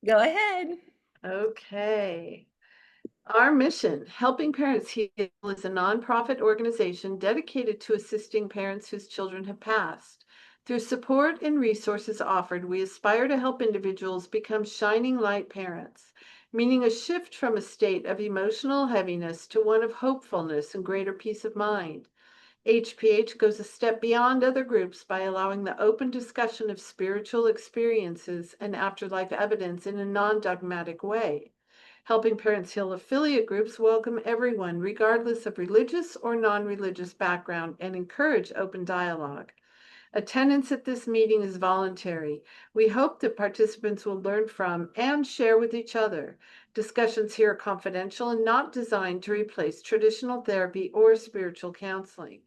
Go ahead. Okay. Our mission, Helping Parents Heal, is a nonprofit organization dedicated to assisting parents whose children have passed. Through support and resources offered, we aspire to help individuals become shining light parents, meaning a shift from a state of emotional heaviness to one of hopefulness and greater peace of mind. HPH goes a step beyond other groups by allowing the open discussion of spiritual experiences and afterlife evidence in a non-dogmatic way. Helping Parents Heal affiliate groups welcome everyone, regardless of religious or non-religious background, and encourage open dialogue. Attendance at this meeting is voluntary. We hope that participants will learn from and share with each other. Discussions here are confidential and not designed to replace traditional therapy or spiritual counseling.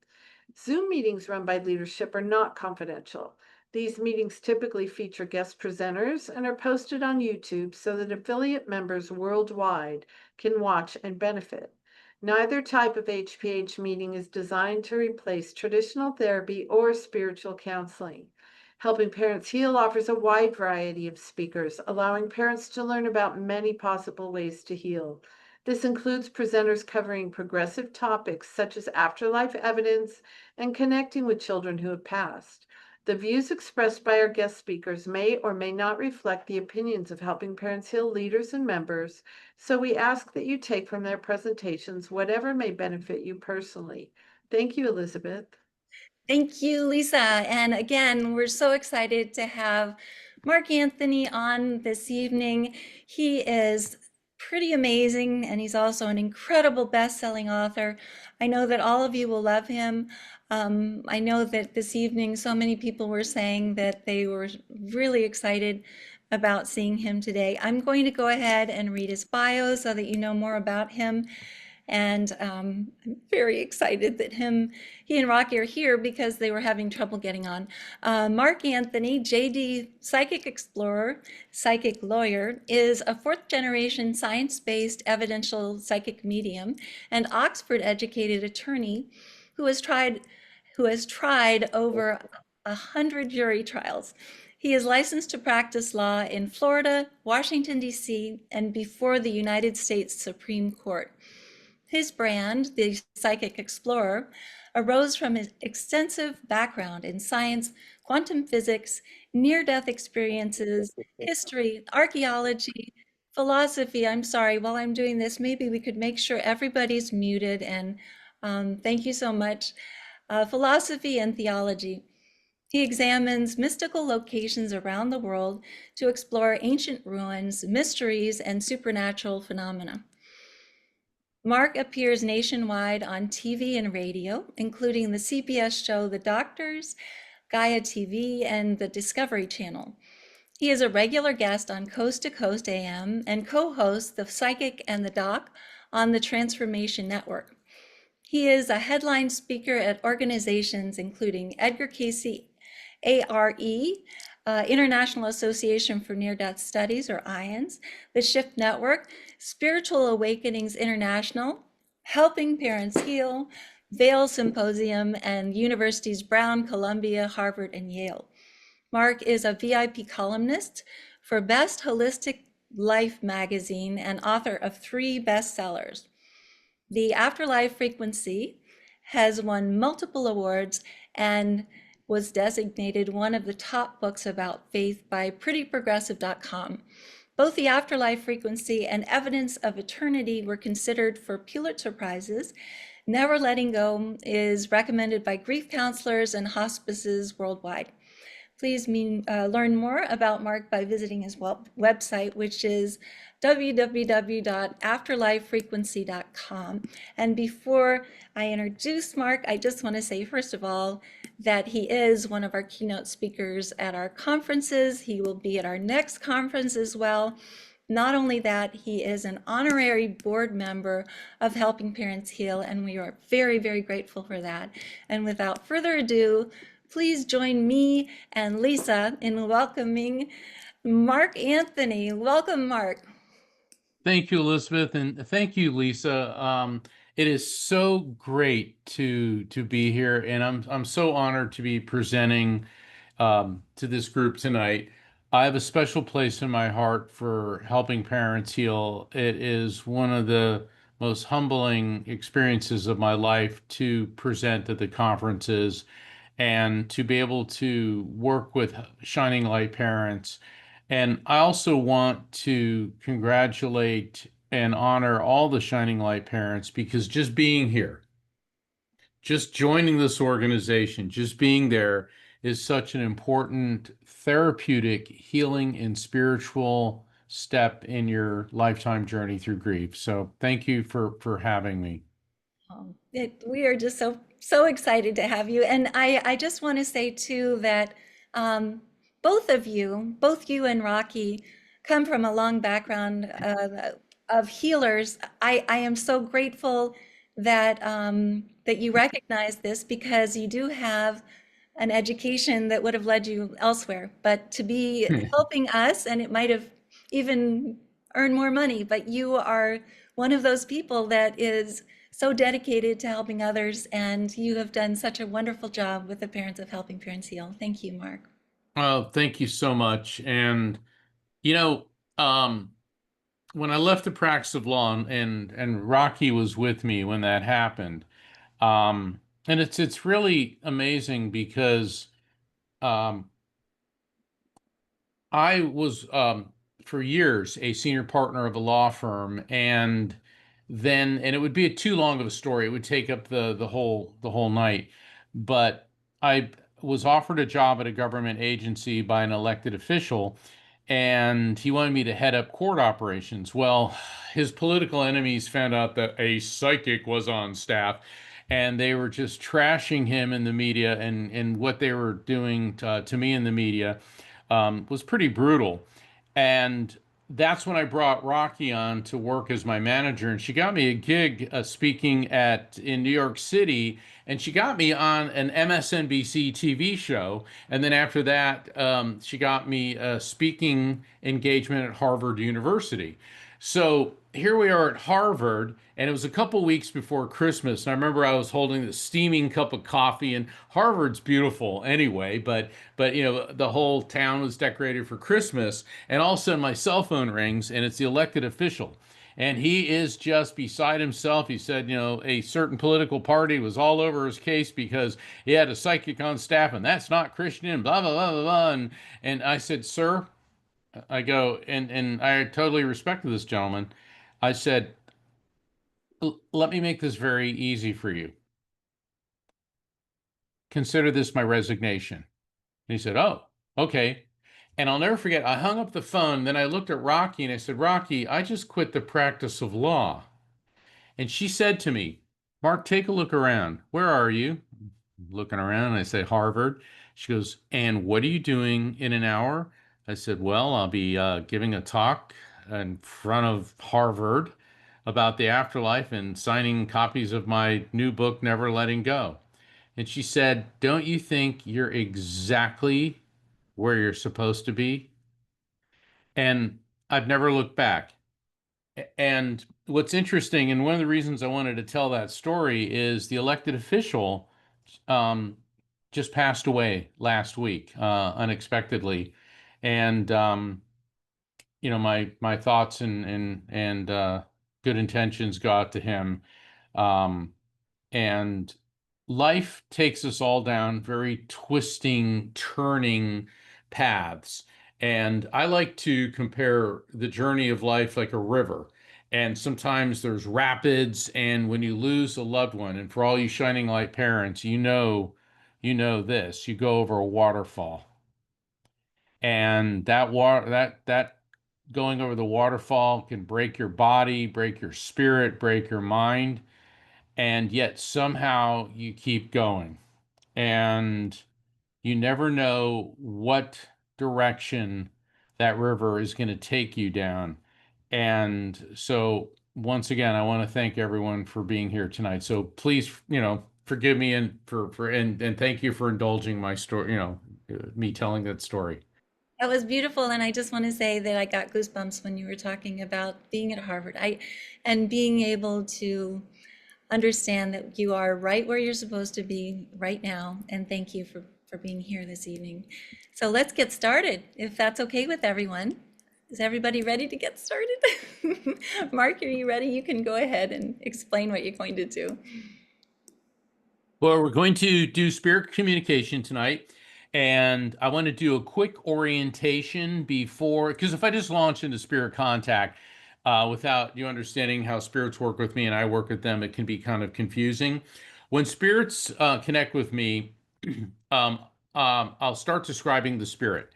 Zoom meetings run by leadership are not confidential. These meetings typically feature guest presenters and are posted on YouTube so that affiliate members worldwide can watch and benefit. Neither type of HPH meeting is designed to replace traditional therapy or spiritual counseling. Helping Parents Heal offers a wide variety of speakers, allowing parents to learn about many possible ways to heal. This includes presenters covering progressive topics such as afterlife evidence and connecting with children who have passed. The views expressed by our guest speakers may or may not reflect the opinions of Helping Parents Heal leaders and members, so we ask that you take from their presentations whatever may benefit you personally. Thank you, Elizabeth. Thank you, Lisa. And again, we're so excited to have Mark Anthony on this evening. He is pretty amazing, and he's also an incredible best-selling author. I know that all of you will love him. I know that this evening, so many people were saying that they were really excited about seeing him today. I'm going to go ahead and read his bio so that you know more about him. And I'm very excited that he and Rocky are here because they were having trouble getting on. Mark Anthony, JD Psychic Explorer, Psychic Lawyer, is a fourth-generation science-based evidential psychic medium and Oxford-educated attorney who has tried over 100 jury trials. He is licensed to practice law in Florida, Washington, D.C., and before the United States Supreme Court. His brand, the Psychic Explorer, arose from his extensive background in science, quantum physics, near-death experiences, history, archaeology, philosophy. I'm sorry, while I'm doing this, maybe we could make sure everybody's muted, and thank you so much. Philosophy and theology. He examines mystical locations around the world to explore ancient ruins, mysteries, and supernatural phenomena. Mark appears nationwide on TV and radio, including the CBS show The Doctors, Gaia TV, and the Discovery Channel. He is a regular guest on Coast to Coast AM and co-hosts The Psychic and the Doc on the Transformation Network. He is a headline speaker at organizations including Edgar, Cayce, A.R.E., International Association for Near-Death Studies, or IANS, the Shift Network, Spiritual Awakenings International, Helping Parents Heal, Vail Symposium, and universities Brown, Columbia, Harvard, and Yale. Mark is a VIP columnist for Best Holistic Life magazine and author of 3 bestsellers. The Afterlife Frequency has won multiple awards and was designated one of the top books about faith by prettyprogressive.com. Both The Afterlife Frequency and Evidence of Eternity were considered for Pulitzer Prizes. Never Letting Go is recommended by grief counselors and hospices worldwide. Please learn more about Mark by visiting his website, which is www.afterlifefrequency.com. And before I introduce Mark, I just want to say, first of all, that he is one of our keynote speakers at our conferences. He will be at our next conference as well. Not only that, he is an honorary board member of Helping Parents Heal, and we are very, very grateful for that. And without further ado, please join me and Lisa in welcoming Mark Anthony. Welcome, Mark. Thank you, Elizabeth, and thank you, Lisa. It is so great to be here, and I'm so honored to be presenting to this group tonight. I have a special place in my heart for helping parents heal. It is one of the most humbling experiences of my life to present at the conferences and to be able to work with Shining Light parents. And I also want to congratulate and honor all the Shining Light parents because just being here, just joining this organization, just being there is such an important therapeutic, healing, and spiritual step in your lifetime journey through grief. So thank you for having me. We are just so excited to have you. And I just want to say too that um, both you and Rocky, come from a long background of healers. I am so grateful that that you recognize this because you do have an education that would have led you elsewhere. But to be helping us, and it might have even earned more money, but you are one of those people that is so dedicated to helping others, and you have done such a wonderful job with the Parents of Helping Parents Heal. Thank you, Mark. Oh, thank you so much. And you know, um, when I left the practice of law and Rocky was with me when that happened, and it's really amazing because um, I was for years a senior partner of a law firm, and it would be too long of a story. It would take up the whole night. But I was offered a job at a government agency by an elected official, and he wanted me to head up court operations. Well, his political enemies found out that a psychic was on staff. And they were just trashing him in the media, and what they were doing to me in the media was pretty brutal. And that's when I brought Rocky on to work as my manager, and she got me a gig speaking at in New York City, and she got me on an MSNBC TV show. And then after that, she got me a speaking engagement at Harvard University. So here we are at Harvard, and it was a couple weeks before Christmas. And I remember I was holding this steaming cup of coffee, and Harvard's beautiful anyway, but the whole town was decorated for Christmas, and all of a sudden my cell phone rings, and it's the elected official. And he is just beside himself. He said, a certain political party was all over his case because he had a psychic on staff, and that's not Christian, and blah, blah, blah, blah, blah. And I said, sir, I go, and I totally respected this gentleman. I said, let me make this very easy for you. Consider this my resignation. And he said, oh, okay. And I'll never forget, I hung up the phone. Then I looked at Rocky and I said, Rocky, I just quit the practice of law. And she said to me, Mark, take a look around. Where are you? Looking around, and I say, Harvard. She goes, and what are you doing in an hour? I said, well, I'll be giving a talk in front of Harvard about the afterlife and signing copies of my new book, Never Letting Go. And she said, don't you think you're exactly where you're supposed to be? And I've never looked back. And what's interesting, and one of the reasons I wanted to tell that story is the elected official um, just passed away last week, unexpectedly. And my thoughts and good intentions go out to him. Um, and life takes us all down very twisting, turning paths. And I like to compare the journey of life like a river. And sometimes there's rapids, and when you lose a loved one, and for all you Shining Light parents, you know this, you go over a waterfall. And that going over the waterfall can break your body, break your spirit, break your mind, and yet somehow you keep going. And you never know what direction that river is going to take you down. And so, once again, I want to thank everyone for being here tonight. So please, forgive me and thank you for indulging my story, me telling that story. That was beautiful, and I just want to say that I got goosebumps when you were talking about being at Harvard. And being able to understand that you are right where you're supposed to be right now. And thank you for being here this evening. So let's get started, if that's okay with everyone. Is everybody ready to get started? Mark, are you ready? You can go ahead and explain what you're going to do. Well, we're going to do spirit communication tonight, and I want to do a quick orientation before, because if I just launch into spirit contact without you understanding how spirits work with me and I work with them, it can be kind of confusing. When spirits connect with me, I'll start describing the spirit.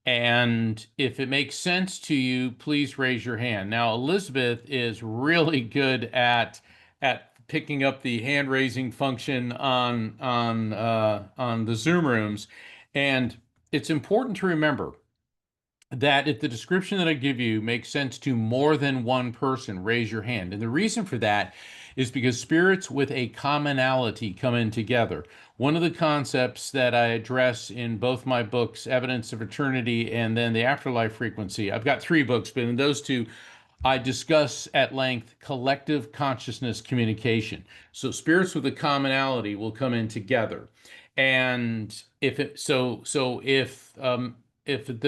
And if it makes sense to you, please raise your hand. Now, Elizabeth is really good at picking up the hand raising function on the Zoom rooms, and it's important to remember that if the description that I give you makes sense to more than one person, raise your hand. And the reason for that is because spirits with a commonality come in together. One of the concepts that I address in both my books, Evidence of Eternity and then The Afterlife Frequency, I've got 3 books, but in those 2, I discuss at length collective consciousness communication. So spirits with a commonality will come in together. And if the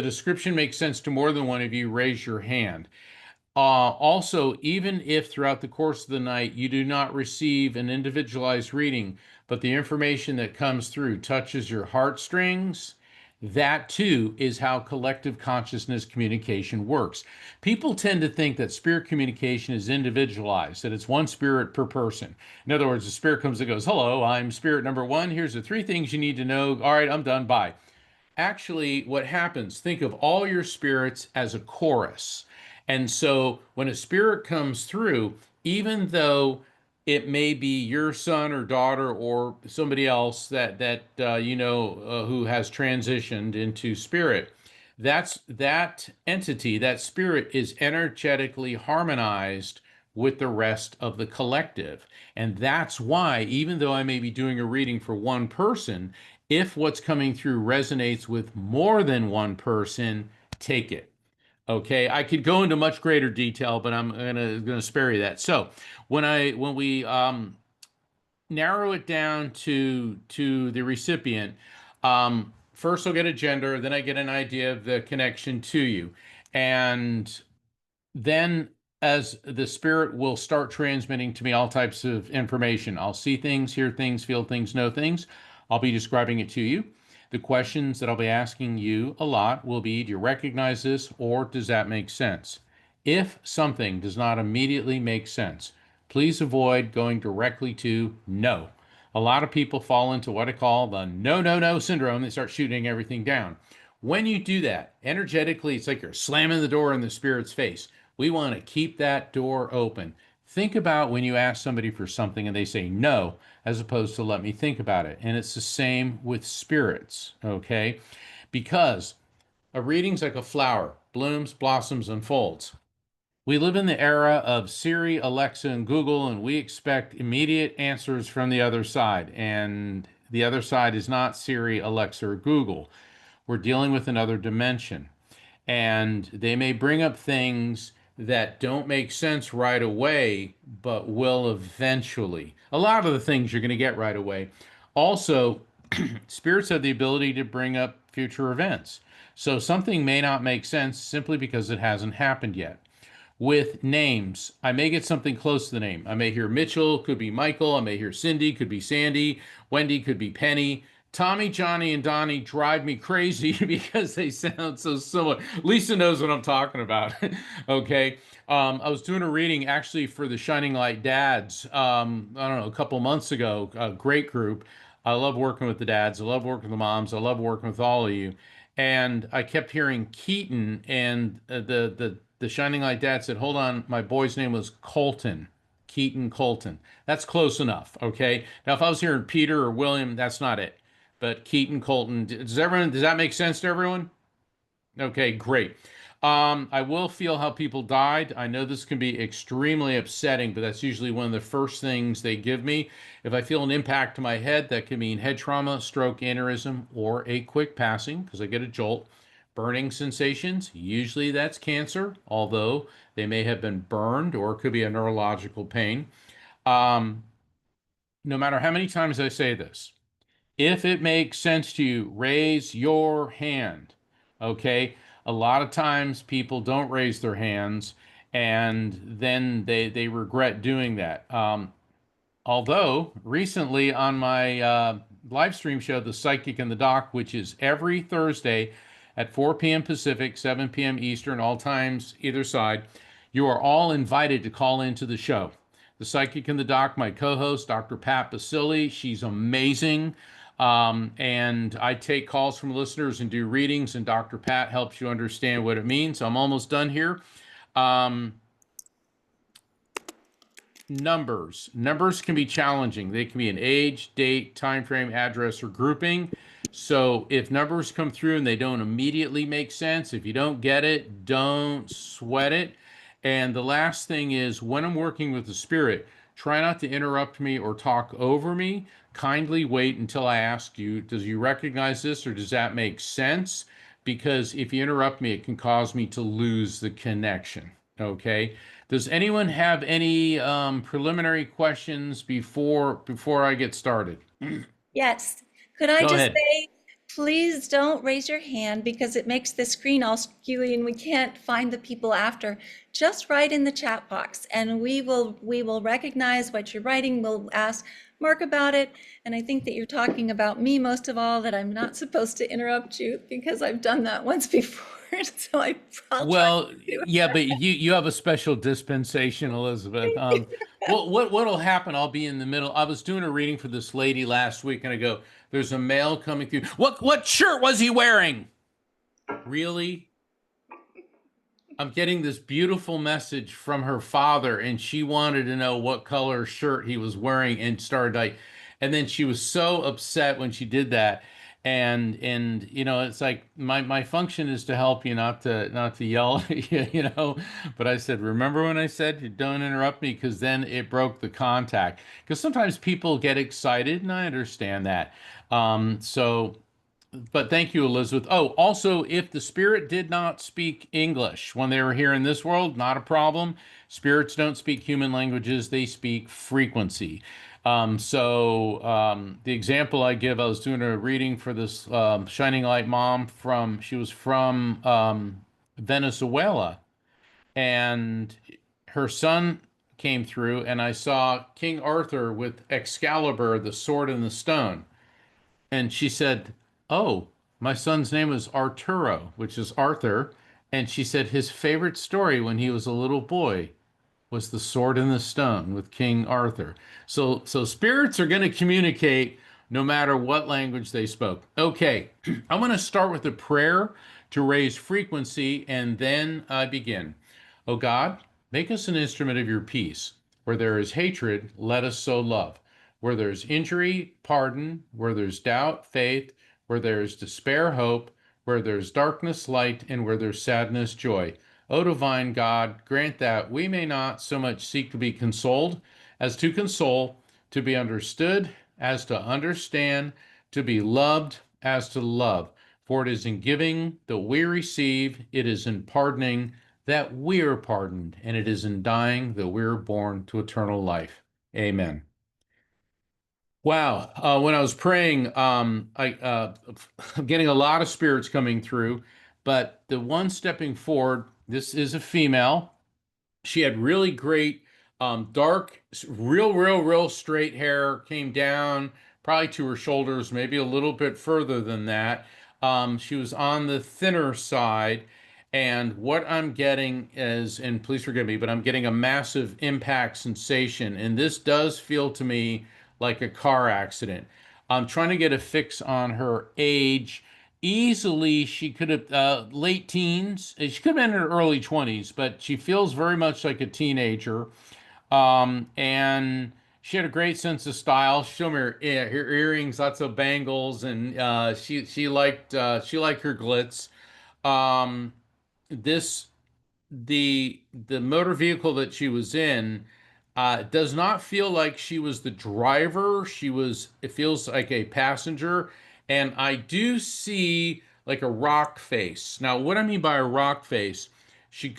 description makes sense to more than one of you, raise your hand. Also, even if throughout the course of the night you do not receive an individualized reading, but the information that comes through touches your heartstrings, that too is how collective consciousness communication works. People tend to think that spirit communication is individualized, that it's one spirit per person. In other words, the spirit comes and goes, "Hello, I'm spirit number 1. Here's the 3 things you need to know. All right, I'm done. Bye." Actually, what happens, think of all your spirits as a chorus. And so when a spirit comes through, even though it may be your son or daughter or somebody else who has transitioned into spirit, that entity, that spirit is energetically harmonized with the rest of the collective. And that's why, even though I may be doing a reading for one person, if what's coming through resonates with more than one person, take it. Okay, I could go into much greater detail, but I'm gonna spare you that. So when we narrow it down to the recipient, first I'll get a gender, then I get an idea of the connection to you, and then as the spirit will start transmitting to me all types of information. I'll see things, hear things, feel things, know things. I'll be describing it to you. The questions that I'll be asking you a lot will be, do you recognize this, or does that make sense? If something does not immediately make sense, please avoid going directly to no. A lot of people fall into what I call the no, no, no syndrome. They start shooting everything down. When you do that, energetically, it's like you're slamming the door in the spirit's face. We want to keep that door open. Think about when you ask somebody for something and they say no, as opposed to let me think about it. And it's the same with spirits, okay? Because a reading's like a flower, blooms, blossoms, and folds. We live in the era of Siri, Alexa, and Google, and we expect immediate answers from the other side. And the other side is not Siri, Alexa, or Google. We're dealing with another dimension. And they may bring up things that don't make sense right away, but will eventually. A lot of the things you're going to get right away. Also, spirits have the ability to bring up future events. So something may not make sense simply because it hasn't happened yet. With names, I may get something close to the name. I may hear Mitchell, could be Michael. I may hear Cindy, could be Sandy. Wendy could be Penny. Tommy, Johnny, and Donnie drive me crazy because they sound so similar. Lisa knows what I'm talking about. Okay. I was doing a reading actually for the Shining Light Dads, I don't know, a couple months ago. A great group. I love working with the dads. I love working with the moms. I love working with all of you. And I kept hearing Keaton, and the Shining Light Dad said, "Hold on, my boy's name was Colton." Keaton Colton. That's close enough, okay? Now, if I was hearing Peter or William, that's not it. But Keaton Colton, does that make sense to everyone? Okay, great. I will feel how people died. I know this can be extremely upsetting, but that's usually one of the first things they give me. If I feel an impact to my head, that can mean head trauma, stroke, aneurysm, or a quick passing because I get a jolt. Burning sensations, usually that's cancer, although they may have been burned or it could be a neurological pain. No matter how many times I say this, If it makes sense to you, raise your hand. Okay? A lot of times people don't raise their hands and then they regret doing that. Although recently on my live stream show, The Psychic and the Doc, which is every Thursday at 4 p.m. Pacific, 7 p.m. Eastern, all times either side, you are all invited to call into the show. The Psychic and the Doc, my co-host, Dr. Pat Basili, she's amazing. And I take calls from listeners and do readings, and Dr. Pat helps you understand what it means. I'm almost done here. Um, Numbers can be challenging. They can be an age, date, time frame, address, or grouping. So if numbers come through and they don't immediately make sense, if you don't get it, don't sweat it. And the last thing is, when I'm working with the spirit, try not to interrupt me or talk over me. Kindly wait until I ask you, does you recognize this or does that make sense? Because if you interrupt me, it can cause me to lose the connection. Okay. Does anyone have any preliminary questions before I get started? Yes. Could I Go just ahead. say, please don't raise your hand because it makes the screen all skewy and we can't find the people after. Just write in the chat box and we will recognize what you're writing. We'll ask Mark about it. And I think that you're talking about me most of all, that I'm not supposed to interrupt you because I've done that once before. So I'll try Well, to. yeah, but you have a special dispensation, Elizabeth. What'll happen? I'll be in the middle. I was doing a reading for this lady last week, and I go, "There's a male coming through. What shirt was he wearing?" Really? I'm getting this beautiful message from her father, and she wanted to know what color shirt he was wearing and started like, and then she was so upset when she did that. And it's like my function is to help you, not to yell at you, But I said, remember when I said you don't interrupt me, because then it broke the contact. Because sometimes people get excited, and I understand that. So but thank you, Elizabeth. Oh, also, if the spirit did not speak English when they were here in this world, not a problem. Spirits don't speak human languages, they speak frequency. The example I give, I was doing a reading for this Shining Light mom she was from Venezuela, and her son came through, and I saw King Arthur with Excalibur, the sword and the stone. And she said, "Oh, my son's name is Arturo, which is Arthur." And she said his favorite story when he was a little boy was The Sword and the Stone with King Arthur. So spirits are going to communicate no matter what language they spoke. Okay, I'm going to start with a prayer to raise frequency, and then I begin. Oh God, make us an instrument of your peace. Where there is hatred, let us sow love. Where there's injury, pardon. Where there's doubt, faith. Where there's despair, hope. Where there's darkness, light. And where there's sadness, joy. O divine God, grant that we may not so much seek to be consoled as to console, to be understood as to understand, to be loved as to love. For it is in giving that we receive, it is in pardoning that we are pardoned, and it is in dying that we are born to eternal life. Amen. Wow. When I was praying, I'm getting a lot of spirits coming through, but the one stepping forward, this is a female. She had really great, dark, real straight hair, came down probably to her shoulders, maybe a little bit further than that. She was on the thinner side. And what I'm getting is, and please forgive me, but I'm getting a massive impact sensation. And this does feel to me like a car accident. I'm trying to get a fix on her age. Easily, she could have late teens. She could have been in her early 20s, but she feels very much like a teenager. And she had a great sense of style. She showed me her earrings, lots of bangles, and she liked her glitz. Um, this the motor vehicle that she was in does not feel like she was the driver. It feels like a passenger. And I do see like a rock face. Now, what I mean by a rock face,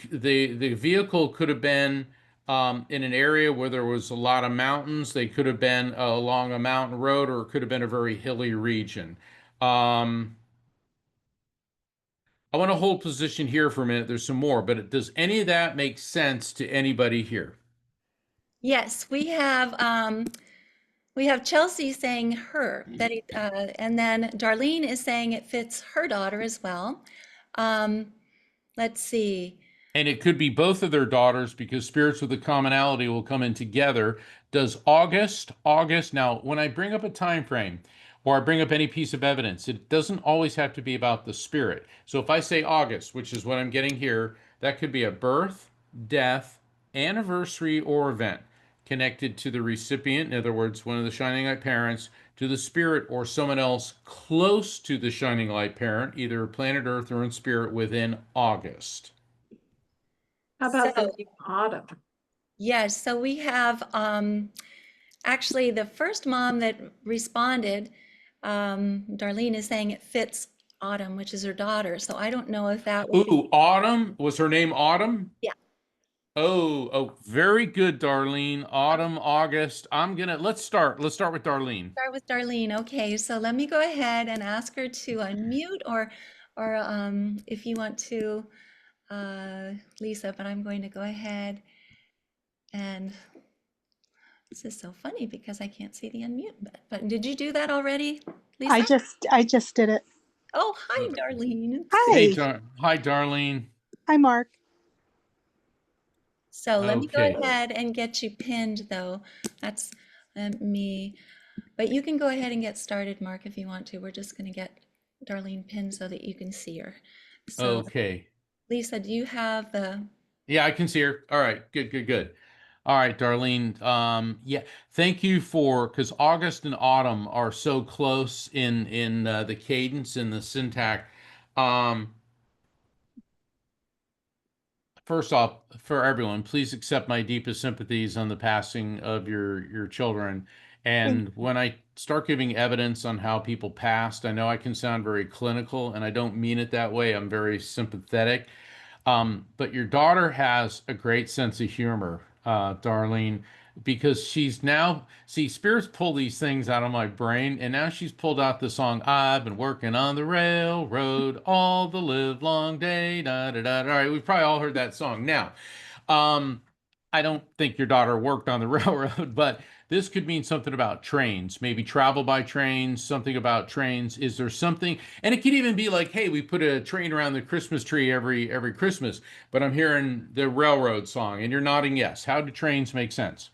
the vehicle could have been in an area where there was a lot of mountains. They could have been along a mountain road, or it could have been a very hilly region. Um, I want to hold position here for a minute. There's some more, but does any of that make sense to anybody here? Yes, we have Chelsea saying her, and then Darlene is saying it fits her daughter as well. Um, let's see. And it could be both of their daughters because spirits with a commonality will come in together. Does August, now when I bring up a time frame or I bring up any piece of evidence, it doesn't always have to be about the spirit. So if I say August, which is what I'm getting here, that could be a birth, death, anniversary, or event connected to the recipient, in other words, one of the Shining Light parents, to the spirit or someone else close to the Shining Light parent, either planet Earth or in spirit within August. How about the So, name autumn? yes, so we have actually the first mom that responded, Darlene is saying it fits Autumn, which is her daughter. So I don't know if that would be, Ooh, Autumn. Was her name Autumn? yeah. Oh, very good, Darlene. Autumn, August. Let's start. Let's start with Darlene. Start with Darlene. Okay, so let me go ahead and ask her to unmute or if you want to, Lisa, but I'm going to go ahead and this is so funny because I can't see the unmute But did you do that already, Lisa? I just did it. Oh, hi, Darlene. Hi. Hi, Darlene. Hi, Mark. So let me go Okay. ahead and get you pinned though. That's me. But you can go ahead and get started, Mark, if you want to. We're just going to get Darlene pinned so that you can see her. So Okay. Lisa, do you have the, Yeah, I can see her. All right. Good. All right, Darlene. Yeah, thank you because August and Autumn are so close in the cadence and the syntax. Um, First off, for everyone, please accept my deepest sympathies on the passing of your children. Thank And when I start giving evidence on how people passed, I know I can sound very clinical, and I don't mean it that way. I'm very sympathetic. But your daughter has a great sense of humor, Darlene, because she's now, see, spirits pull these things out of my brain, and now she's pulled out the song, I've been working on the railroad all the live long day. Da, da, da. All right, we've probably all heard that song. Now, um, I don't think your daughter worked on the railroad, but this could mean something about trains, maybe travel by trains, something about trains. Is there something? And it could even be like, hey, we put a train around the Christmas tree every Christmas, but I'm hearing the railroad song, and you're nodding yes. How do trains make sense?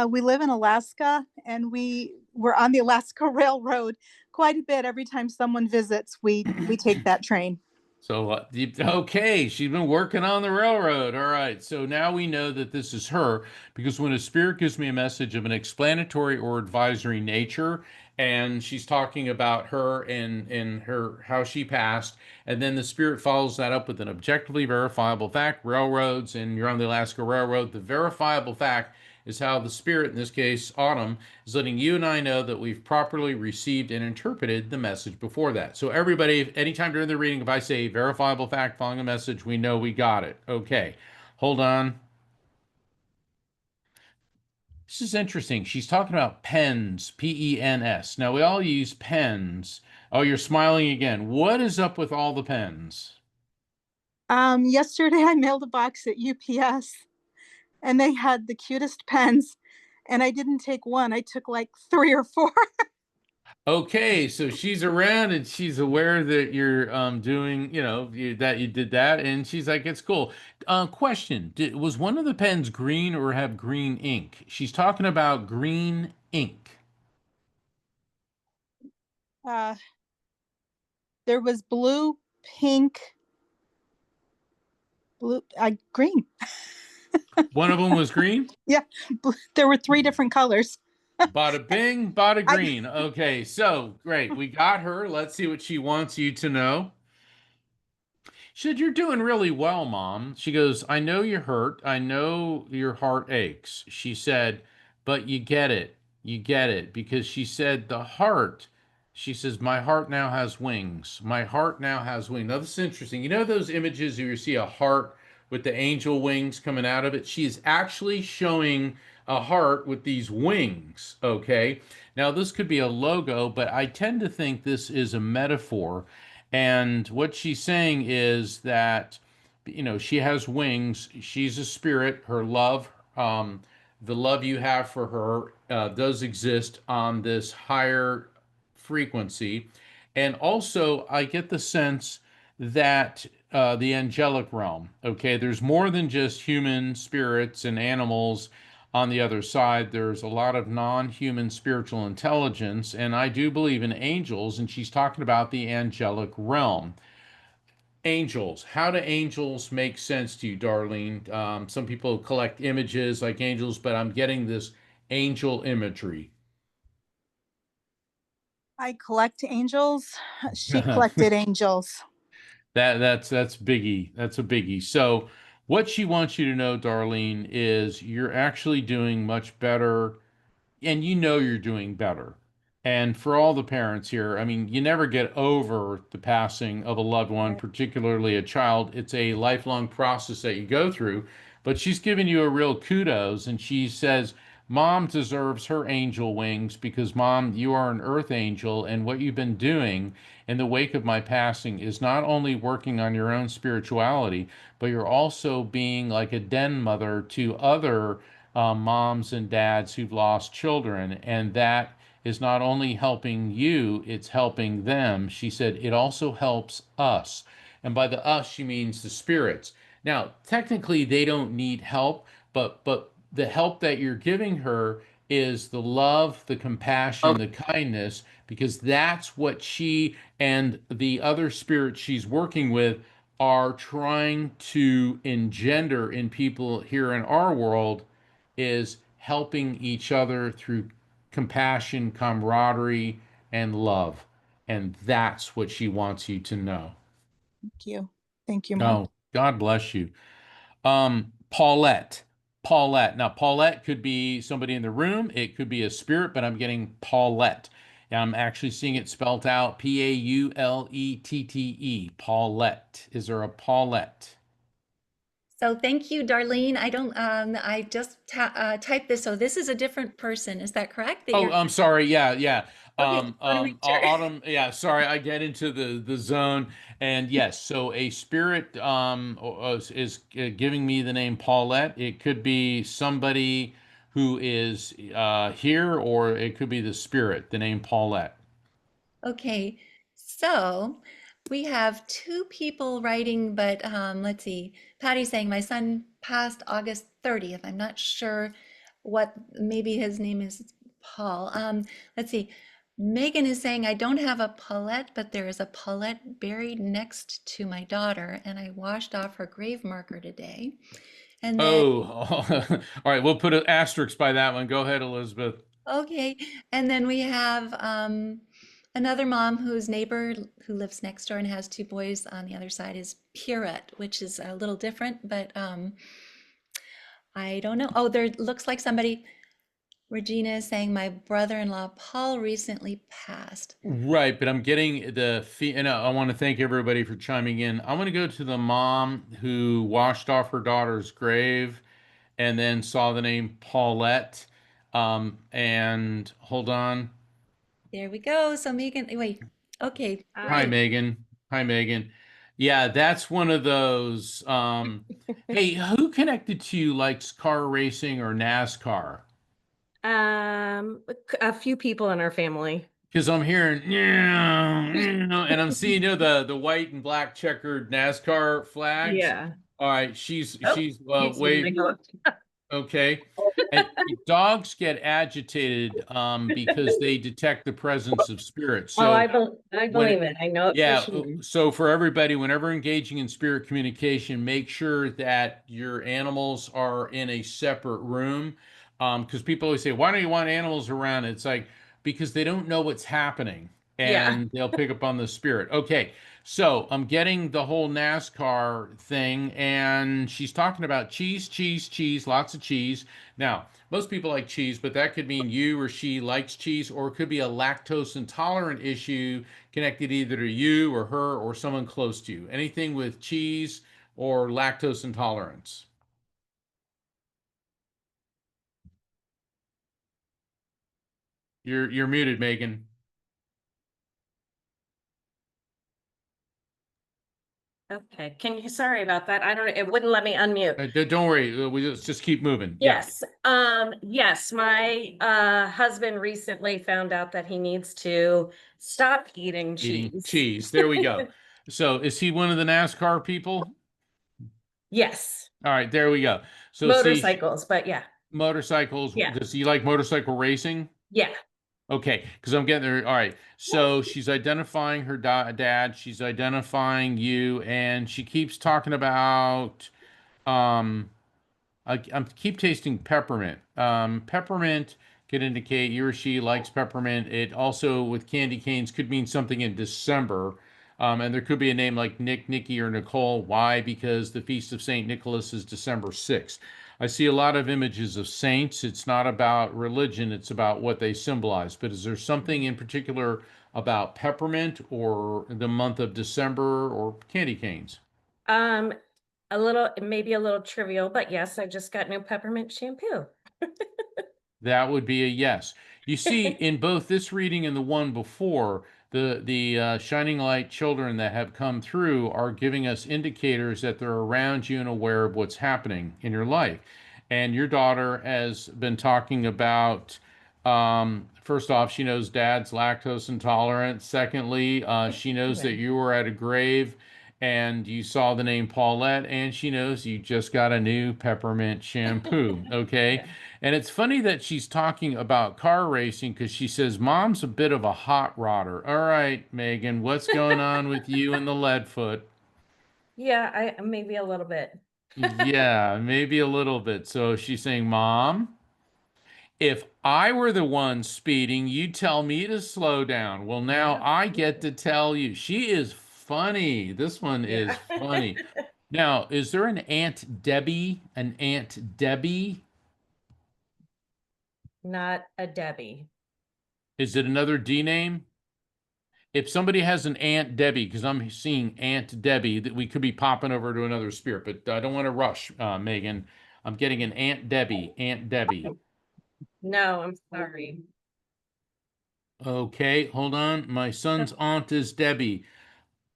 We live in Alaska, and we were on the Alaska Railroad quite a bit. Every time someone visits, we take that train. So, okay, she's been working on the railroad. All right. So now we know that this is her because when a spirit gives me a message of an explanatory or advisory nature, and she's talking about her and her how she passed, and then the spirit follows that up with an objectively verifiable fact, railroads, and you're on the Alaska Railroad. The verifiable fact is how the spirit, in this case, Autumn, is letting you and I know that we've properly received and interpreted the message before that. So everybody, anytime during the reading, if I say verifiable fact following a message, we know we got it. Okay, hold on. This is interesting. She's talking about pens, P-E-N-S. Now we all use pens. Oh, you're smiling again. What is up with all the pens? Yesterday I mailed a box at UPS, and they had the cutest pens, and I didn't take one. I took like 3 or 4. Okay, so she's around and she's aware that you're doing, that you did that, and she's like, it's cool. Question: was one of the pens green or have green ink? She's talking about green ink. Uh, there was blue, pink, green. One of them was green. Yeah, there were 3 different colors. Bada bing, bada I, green. Okay, so great, we got her. Let's see what she wants you to know. She said, you're doing really well, Mom. She goes, I know you're hurt. I know your heart aches. She said, but you get it. You get it. Because she said, the heart, she says, my heart now has wings. My heart now has wings. Now, this is interesting. You know those images where you see a heart with the angel wings coming out of it. She is actually showing a heart with these wings. Okay. Now, this could be a logo, but I tend to think this is a metaphor. And what she's saying is that, she has wings. She's a spirit. Her love, the love you have for her, does exist on this higher frequency. And also, I get the sense that the angelic realm, okay, there's more than just human spirits and animals on the other side. There's a lot of non-human spiritual intelligence, and I do believe in angels, and she's talking about the angelic realm. Angels, how do angels make sense to you, Darlene? Some people collect images like angels, but I'm getting this angel imagery. I collect angels. She collected angels. That's biggie. That's a biggie. So what she wants you to know, Darlene, is you're actually doing much better, and you're doing better. And for all the parents here, I mean, you never get over the passing of a loved one, particularly a child. It's a lifelong process that you go through. But she's giving you a real kudos, and she says, Mom deserves her angel wings because, Mom, you are an earth angel, and what you've been doing in the wake of my passing is not only working on your own spirituality, but you're also being like a den mother to other moms and dads who've lost children. And that is not only helping you, it's helping them. She said it also helps us. And by the us, she means the spirits. Now, technically, they don't need help, but the help that you're giving her is the love, the compassion, the kindness, because that's what she and the other spirits she's working with are trying to engender in people here in our world, is helping each other through compassion, camaraderie, and love. And that's what she wants you to know. Thank you. Thank you, Mom. Oh, God bless you. Paulette. Paulette. Now, Paulette could be somebody in the room. It could be a spirit, but I'm getting Paulette. I'm actually seeing it spelled out Paulettete. Paulette. Is there a Paulette? So thank you, Darlene. I just typed this. So this is a different person. Is that correct? That Oh, you're I'm sorry. Yeah, yeah. okay. Just want to make sure. Autumn. Yeah, sorry. I get into the zone. And yes, so a spirit is giving me the name Paulette. It could be somebody who is here, or it could be the spirit, the name Paulette. Okay, so we have two people writing, but let's see. Patty's saying my son passed August 30th. I'm not sure what, maybe his name is Paul. Let's see. Megan is saying I don't have a Paulette, but there is a Paulette buried next to my daughter, and I washed off her grave marker today. And then, Oh, all right. We'll put an asterisk by that one. Go ahead, Elizabeth. okay, and then we have another mom whose neighbor who lives next door and has two boys on the other side is Pierrette, which is a little different, but I don't know. Oh, there looks like somebody, Regina is saying my brother-in-law Paul recently passed. Right, but I'm getting and I want to thank everybody for chiming in. I want to go to the mom who washed off her daughter's grave and then saw the name Paulette. And hold on. There we go. So Megan, wait, okay, Hi, Hi. Megan. Hi, Megan. Yeah, that's one of those. Hey, who connected to you likes car racing or NASCAR? A few people in our family. Because I'm hearing, and I'm seeing, the white and black checkered NASCAR flags. Yeah. All right, she's Oh, she's you see way my goat. okay. And dogs get agitated because they detect the presence of spirits. Oh, So I when believe it. I know it yeah, for sure. so for everybody, whenever engaging in spirit communication, make sure that your animals are in a separate room. Because people always say, why don't you want animals around? It's like, because they don't know what's happening Yeah. and they'll pick up on the spirit. Okay, so I'm getting the whole NASCAR thing, and she's talking about cheese, cheese, cheese, lots of cheese. Now, most people like cheese, but that could mean you or she likes cheese, or it could be a lactose intolerant issue connected either to you or her or someone close to you. Anything with cheese or lactose intolerance? You're muted, Megan. Okay. Sorry about that. It wouldn't let me unmute. Don't worry. We just keep moving. Yes. Yes, my husband recently found out that he needs to stop eating Eating cheese. cheese. There we go. So is he one of the NASCAR people? Yes. All right, there we go. So Motorcycles, but yeah. motorcycles. Yeah. Does he like motorcycle racing? Yeah. Okay, because I'm getting there. All right. So she's identifying her dad. She's identifying you, and she keeps talking about um, I keep tasting peppermint. Peppermint could indicate you or she likes peppermint. It also, with candy canes, could mean something in December. And there could be a name like Nick, Nikki, or Nicole. Why? Because the Feast of St. Nicholas is December 6th. I see a lot of images of saints. It's not about religion, it's about what they symbolize. But is there something in particular about peppermint or the month of December or candy canes? Maybe a little trivial, but yes, I just got new peppermint shampoo. That would be a yes. You see, in both this reading and the one before, the shining light children that have come through are giving us indicators that they're around you and aware of what's happening in your life. And your daughter has been talking about, first off, she knows dad's lactose intolerant. Secondly, she knows that you were at a grave and you saw the name Paulette, and she knows you just got a new peppermint shampoo. Okay. Yeah. And it's funny that she's talking about car racing because she says, Mom's a bit of a hot rodder. All right, Megan, what's going on with you and the lead foot? Yeah, maybe a little bit. Yeah, maybe a little bit. So she's saying, Mom, if I were the one speeding, you'd tell me to slow down. Well, now Yeah. I get to tell you. She is funny. This one is Yeah. funny. Now, is there an Aunt Debbie? An Aunt Debbie? Not a Debbie. Is it another D name? If somebody has an Aunt Debbie, because I'm seeing Aunt Debbie, that we could be popping over to another spirit, but I don't want to rush, Megan. I'm getting an Aunt Debbie. Aunt Debbie. No, I'm sorry. Okay, hold on. My son's aunt is Debbie.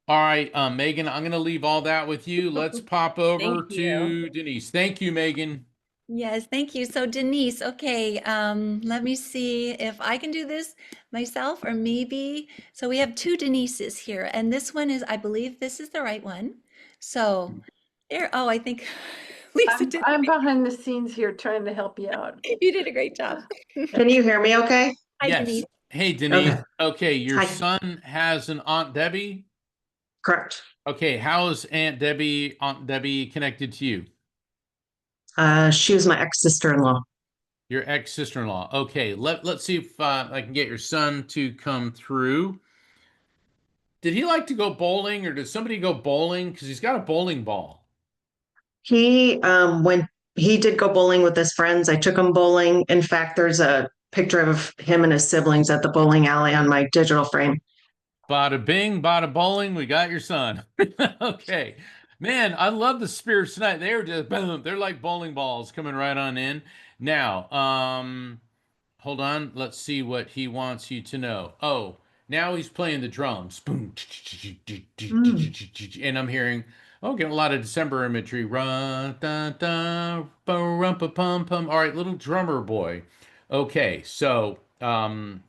All right, Megan, I'm going to leave all that with you. Let's pop over Thank you. to Denise. Thank you, Megan. Yes, thank you. So Denise, okay, let me see if I can do this myself or maybe, so we have two Denises here and this one is, I believe this is the right one. So there, oh, I think Lisa did, I'm behind the scenes here trying to help you out. you did a great job. Can you hear me okay? Hi, Yes. Denise. Hey, Denise. Okay. Okay, your Hi. son has an Aunt Debbie. Correct. Okay, how is Aunt Debbie connected to you? She was my ex-sister-in-law. Your ex-sister-in-law. Okay, let's see if I can get your son to come through. Did he like to go bowling, or did somebody go bowling? Because he's got a bowling ball. He when he did go bowling with his friends, I took him bowling. In fact, there's a picture of him and his siblings at the bowling alley on my digital frame. Bada bing, bada bowling. We got your son. Okay, man, I love the spirits tonight. They're just boom. They're like bowling balls coming right on in. Now, hold on. Let's see what he wants you to know. Oh, now he's playing the drums. Boom. And I'm hearing, oh, getting a lot of December imagery. Run, da, da, rum, pa, pum, pum. All right, little drummer boy. Okay, so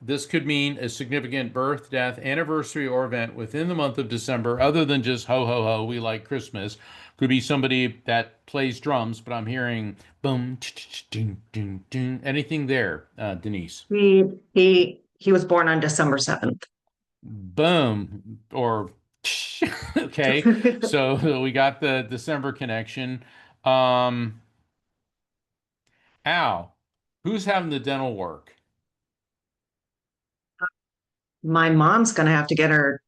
this could mean a significant birth, death, anniversary, or event within the month of December, other than just ho, ho, ho, we like Christmas. Could be somebody that plays drums, but I'm hearing boom, ding, ding, ding. Anything there, Denise? He was born on December 7th. Boom, or okay. So we got the December connection. Al, who's having the dental work? My mom's gonna have to get her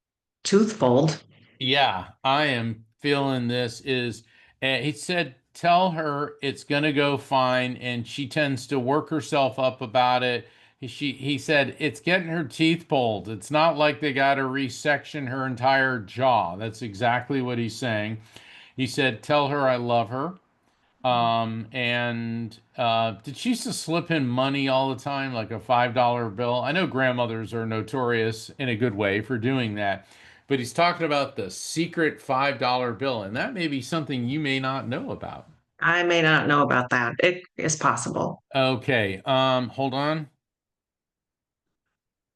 tooth pulled. Yeah, I am feeling this is, he said, tell her it's gonna go fine, and she tends to work herself up about it. He said it's getting her teeth pulled. It's not like they got to resection her entire jaw. That's exactly what he's saying. He said, tell her I love her. And did she used to slip in money all the time, like a $5 bill? I know grandmothers are notorious in a good way for doing that, but he's talking about the secret $5 bill, and that may be something you may not know about. I may not know about that. It is possible. Okay, hold on.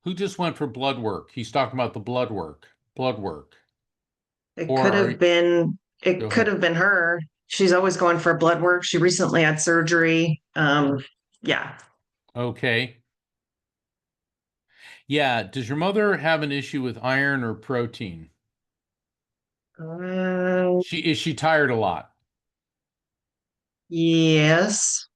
Who just went for blood work? He's talking about the blood work. Blood work. It Or could are have been, go it could ahead. have been her. She's always going for blood work. She recently had surgery. Yeah. Okay. Yeah. Does your mother have an issue with iron or protein? Um, Is she tired a lot? yes.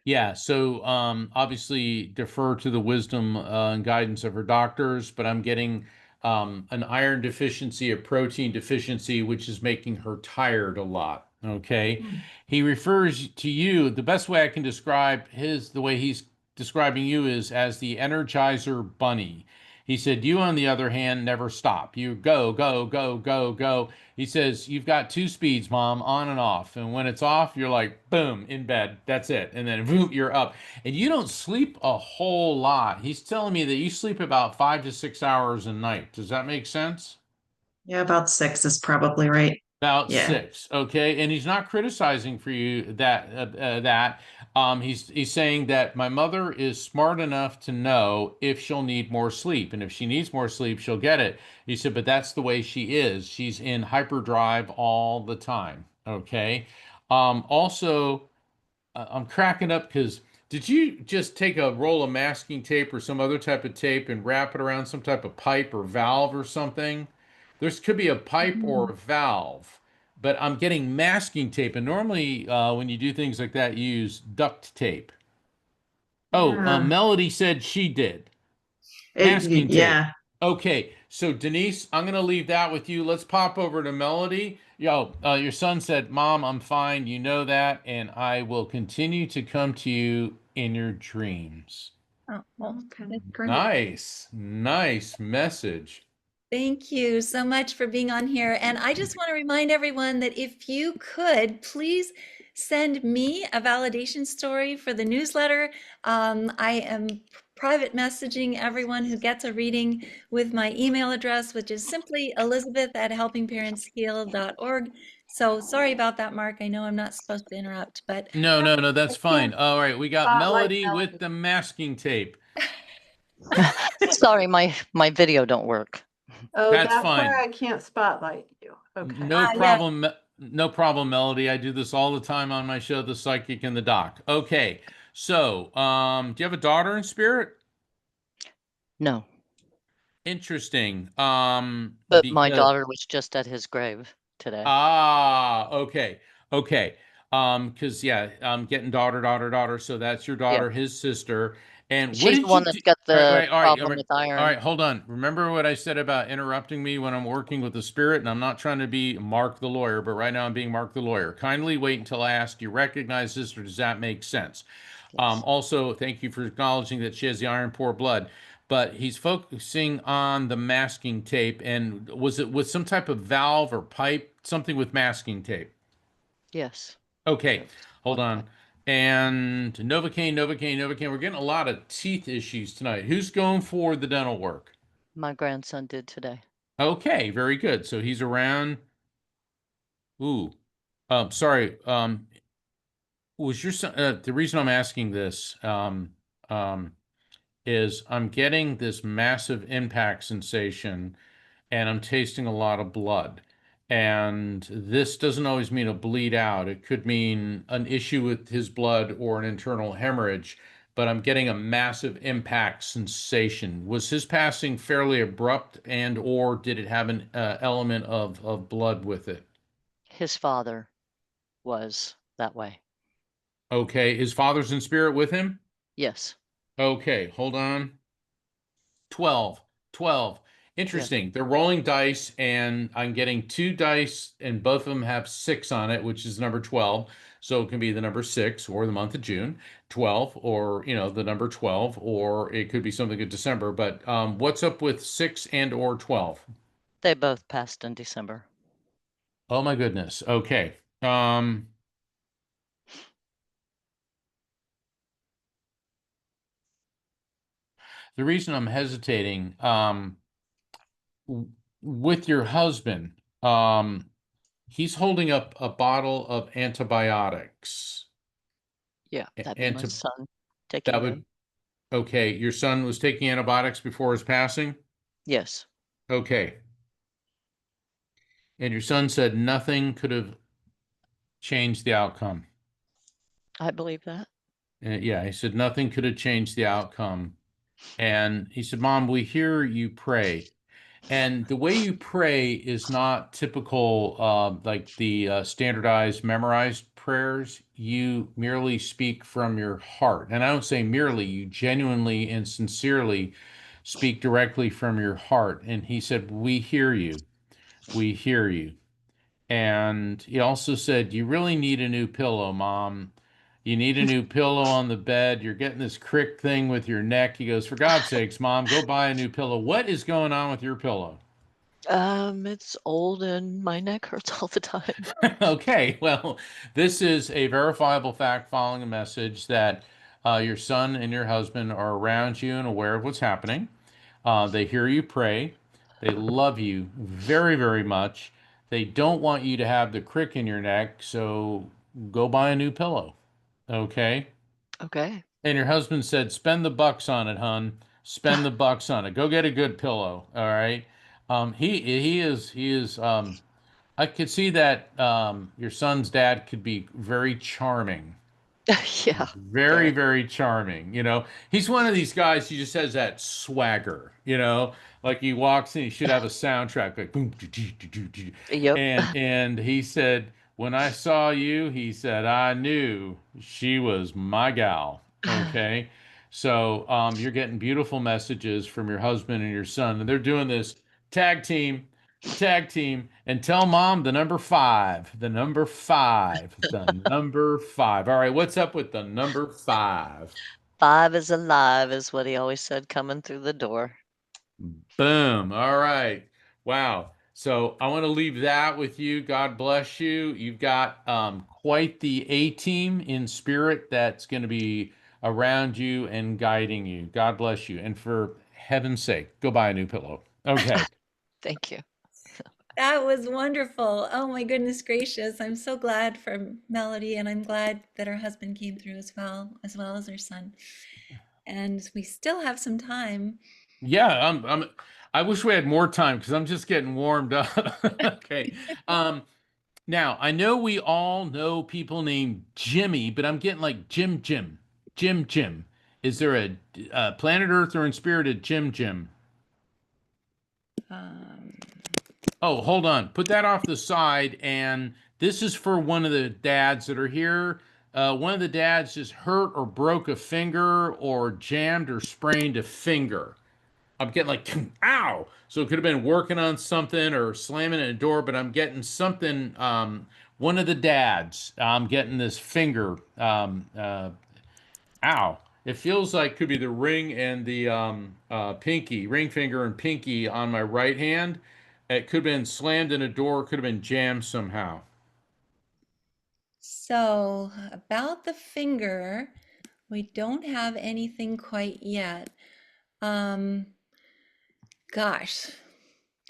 Yeah, so obviously defer to the wisdom and guidance of her doctors, but I'm getting an iron deficiency, a protein deficiency, which is making her tired a lot. Okay. He refers to you, the best way I can describe the way he's describing you is as the Energizer Bunny. He said, you, on the other hand, never stop. You go, go, go, go, go. He says, you've got two speeds, mom, on and off. And when it's off, you're like, boom, in bed. That's it. And then boom, you're up. And you don't sleep a whole lot. He's telling me that you sleep about 5 to 6 hours a night. Does that make sense? Yeah, about 6 is probably right. About Yeah. 6, okay, and he's not criticizing for you that he's saying that my mother is smart enough to know if she'll need more sleep, and if she needs more sleep, she'll get it. He said, but that's the way she is. She's in hyperdrive all the time. Okay. Also, I'm cracking up because did you just take a roll of masking tape or some other type of tape and wrap it around some type of pipe or valve or something? There could be a pipe or a valve, but I'm getting masking tape. And normally, when you do things like that, you use duct tape. Oh, Yeah. Melody said she did. Masking tape. Yeah. Okay, so Denise, I'm gonna leave that with you. Let's pop over to Melody. Yo, your son said, "Mom, I'm fine. You know that, and I will continue to come to you in your dreams." Oh, well, Okay, great. Nice, nice message. thank you so much for being on here. And I just want to remind everyone that if you could, please send me a validation story for the newsletter. I am private messaging everyone who gets a reading with my email address, which is simply elizabeth@helpingparentsheal.org. So sorry about that, Mark. I know I'm not supposed to interrupt, but No, no, no, that's I can't fine. All right, we got spotlight Melody with Melody. the masking tape. Sorry, my video don't work. Oh, That's that's why fine. I can't spotlight you. Okay. No yeah. problem. No problem, Melody. I do this all the time on my show, The Psychic and the Doc. Okay, so do you have a daughter in spirit? No, Interesting. but my Because daughter was just at his grave today. okay, okay. Because yeah, getting daughter. So that's your daughter, his sister. And what She's the did one you that's do? got All right, the all right, all problem right, with all iron. right. Hold on. Remember what I said about interrupting me when I'm working with the spirit, and I'm not trying to be Mark the lawyer, but right now I'm being Mark the lawyer. Kindly wait until I ask. Do you recognize this, or does that make sense? Yes. Also, thank you for acknowledging that she has the iron poor blood. But he's focusing on the masking tape. And was it with some type of valve or pipe, something with masking tape? Yes. Okay, Yes. hold One on. pipe. And Novocaine. We're getting a lot of teeth issues tonight. Who's going for the dental work? My grandson did today. Okay, very good. So he's around. Ooh, sorry. Was your son? The reason I'm asking this, is I'm getting this massive impact sensation and I'm tasting a lot of blood. And this doesn't always mean a bleed out. It could mean an issue with his blood or an internal hemorrhage, but I'm getting a massive impact sensation. Was his passing fairly abrupt and or did it have an element of blood with it? His father was that way. Okay, his father's in spirit with him? Yes. Okay, hold on. 12. 12. Interesting. They're rolling dice, and I'm getting two dice, and both of them have 6 on it, which is number 12. So it can be the number 6 or the month of June, 12, or the number 12, or it could be something in December. But what's up with 6 and or 12? They both passed in December. Oh my goodness. Okay. The reason I'm hesitating, with your husband, he's holding up a bottle of antibiotics. Yeah, A- that'd be my Anti son that taking would them. Okay. Your son was taking antibiotics before his passing. Yes, Okay. And your son said nothing could have changed the outcome. I believe that. Yeah, he said nothing could have changed the outcome. And he said, Mom, we hear you pray. And the way you pray is not typical, like the standardized, memorized prayers. You merely speak from your heart. And I don't say merely, you genuinely and sincerely speak directly from your heart. And he said, we hear you. We hear you. And he also said, you really need a new pillow, Mom. You need a new pillow on the bed. You're getting this crick thing with your neck. He goes, for God's sakes, Mom, go buy a new pillow. What is going on with your pillow? It's old and my neck hurts all the time. Okay, well, this is a verifiable fact following a message that your son and your husband are around you and aware of what's happening. They hear you pray. They love you very, very much. They don't want you to have the crick in your neck, so go buy a new pillow. Okay? Okay. And your husband said, spend the bucks on it, hun. Spend the bucks on it. Go get a good pillow. All right. He is I could see that your son's dad could be very charming. Yeah, Very, very. very charming. He's one of these guys who just has that swagger, like he walks in, he should have a soundtrack like boom, doo, doo, doo, doo, doo. Yep. And he said, when I saw you, he said, I knew she was my gal. Okay. So you're getting beautiful messages from your husband and your son, and they're doing this tag team tag team and tell mom the number five, the number five, the number five. All right, what's up with the number five? 5 is alive is what he always said coming through the door. Boom. All right. Wow. So I want to leave that with you. God bless you. You've got quite the A team in spirit that's going to be around you and guiding you. God bless you. And for heaven's sake, go buy a new pillow. Okay. Thank you. That was wonderful. Oh my goodness gracious. I'm so glad for Melody, and I'm glad that her husband came through as well as her son. And we still have some time. Yeah, I wish we had more time because I'm just getting warmed up. Okay. Now I know we all know people named Jimmy, but I'm getting like Jim. Is there a planet Earth or in spirit a Jim? Um, Oh, hold on. Put that off the side. And this is for one of the dads that are here. One of the dads just hurt or broke a finger or jammed or sprained a finger. I'm getting like, ow. So it could have been working on something or slamming at a door, but I'm getting something. One of the dads, I'm getting this finger. Ow. It feels like could be the ring and the pinky, ring finger and pinky on my right hand. It could have been slammed in a door, could have been jammed somehow. so about the finger, we don't have anything quite yet. Um, gosh,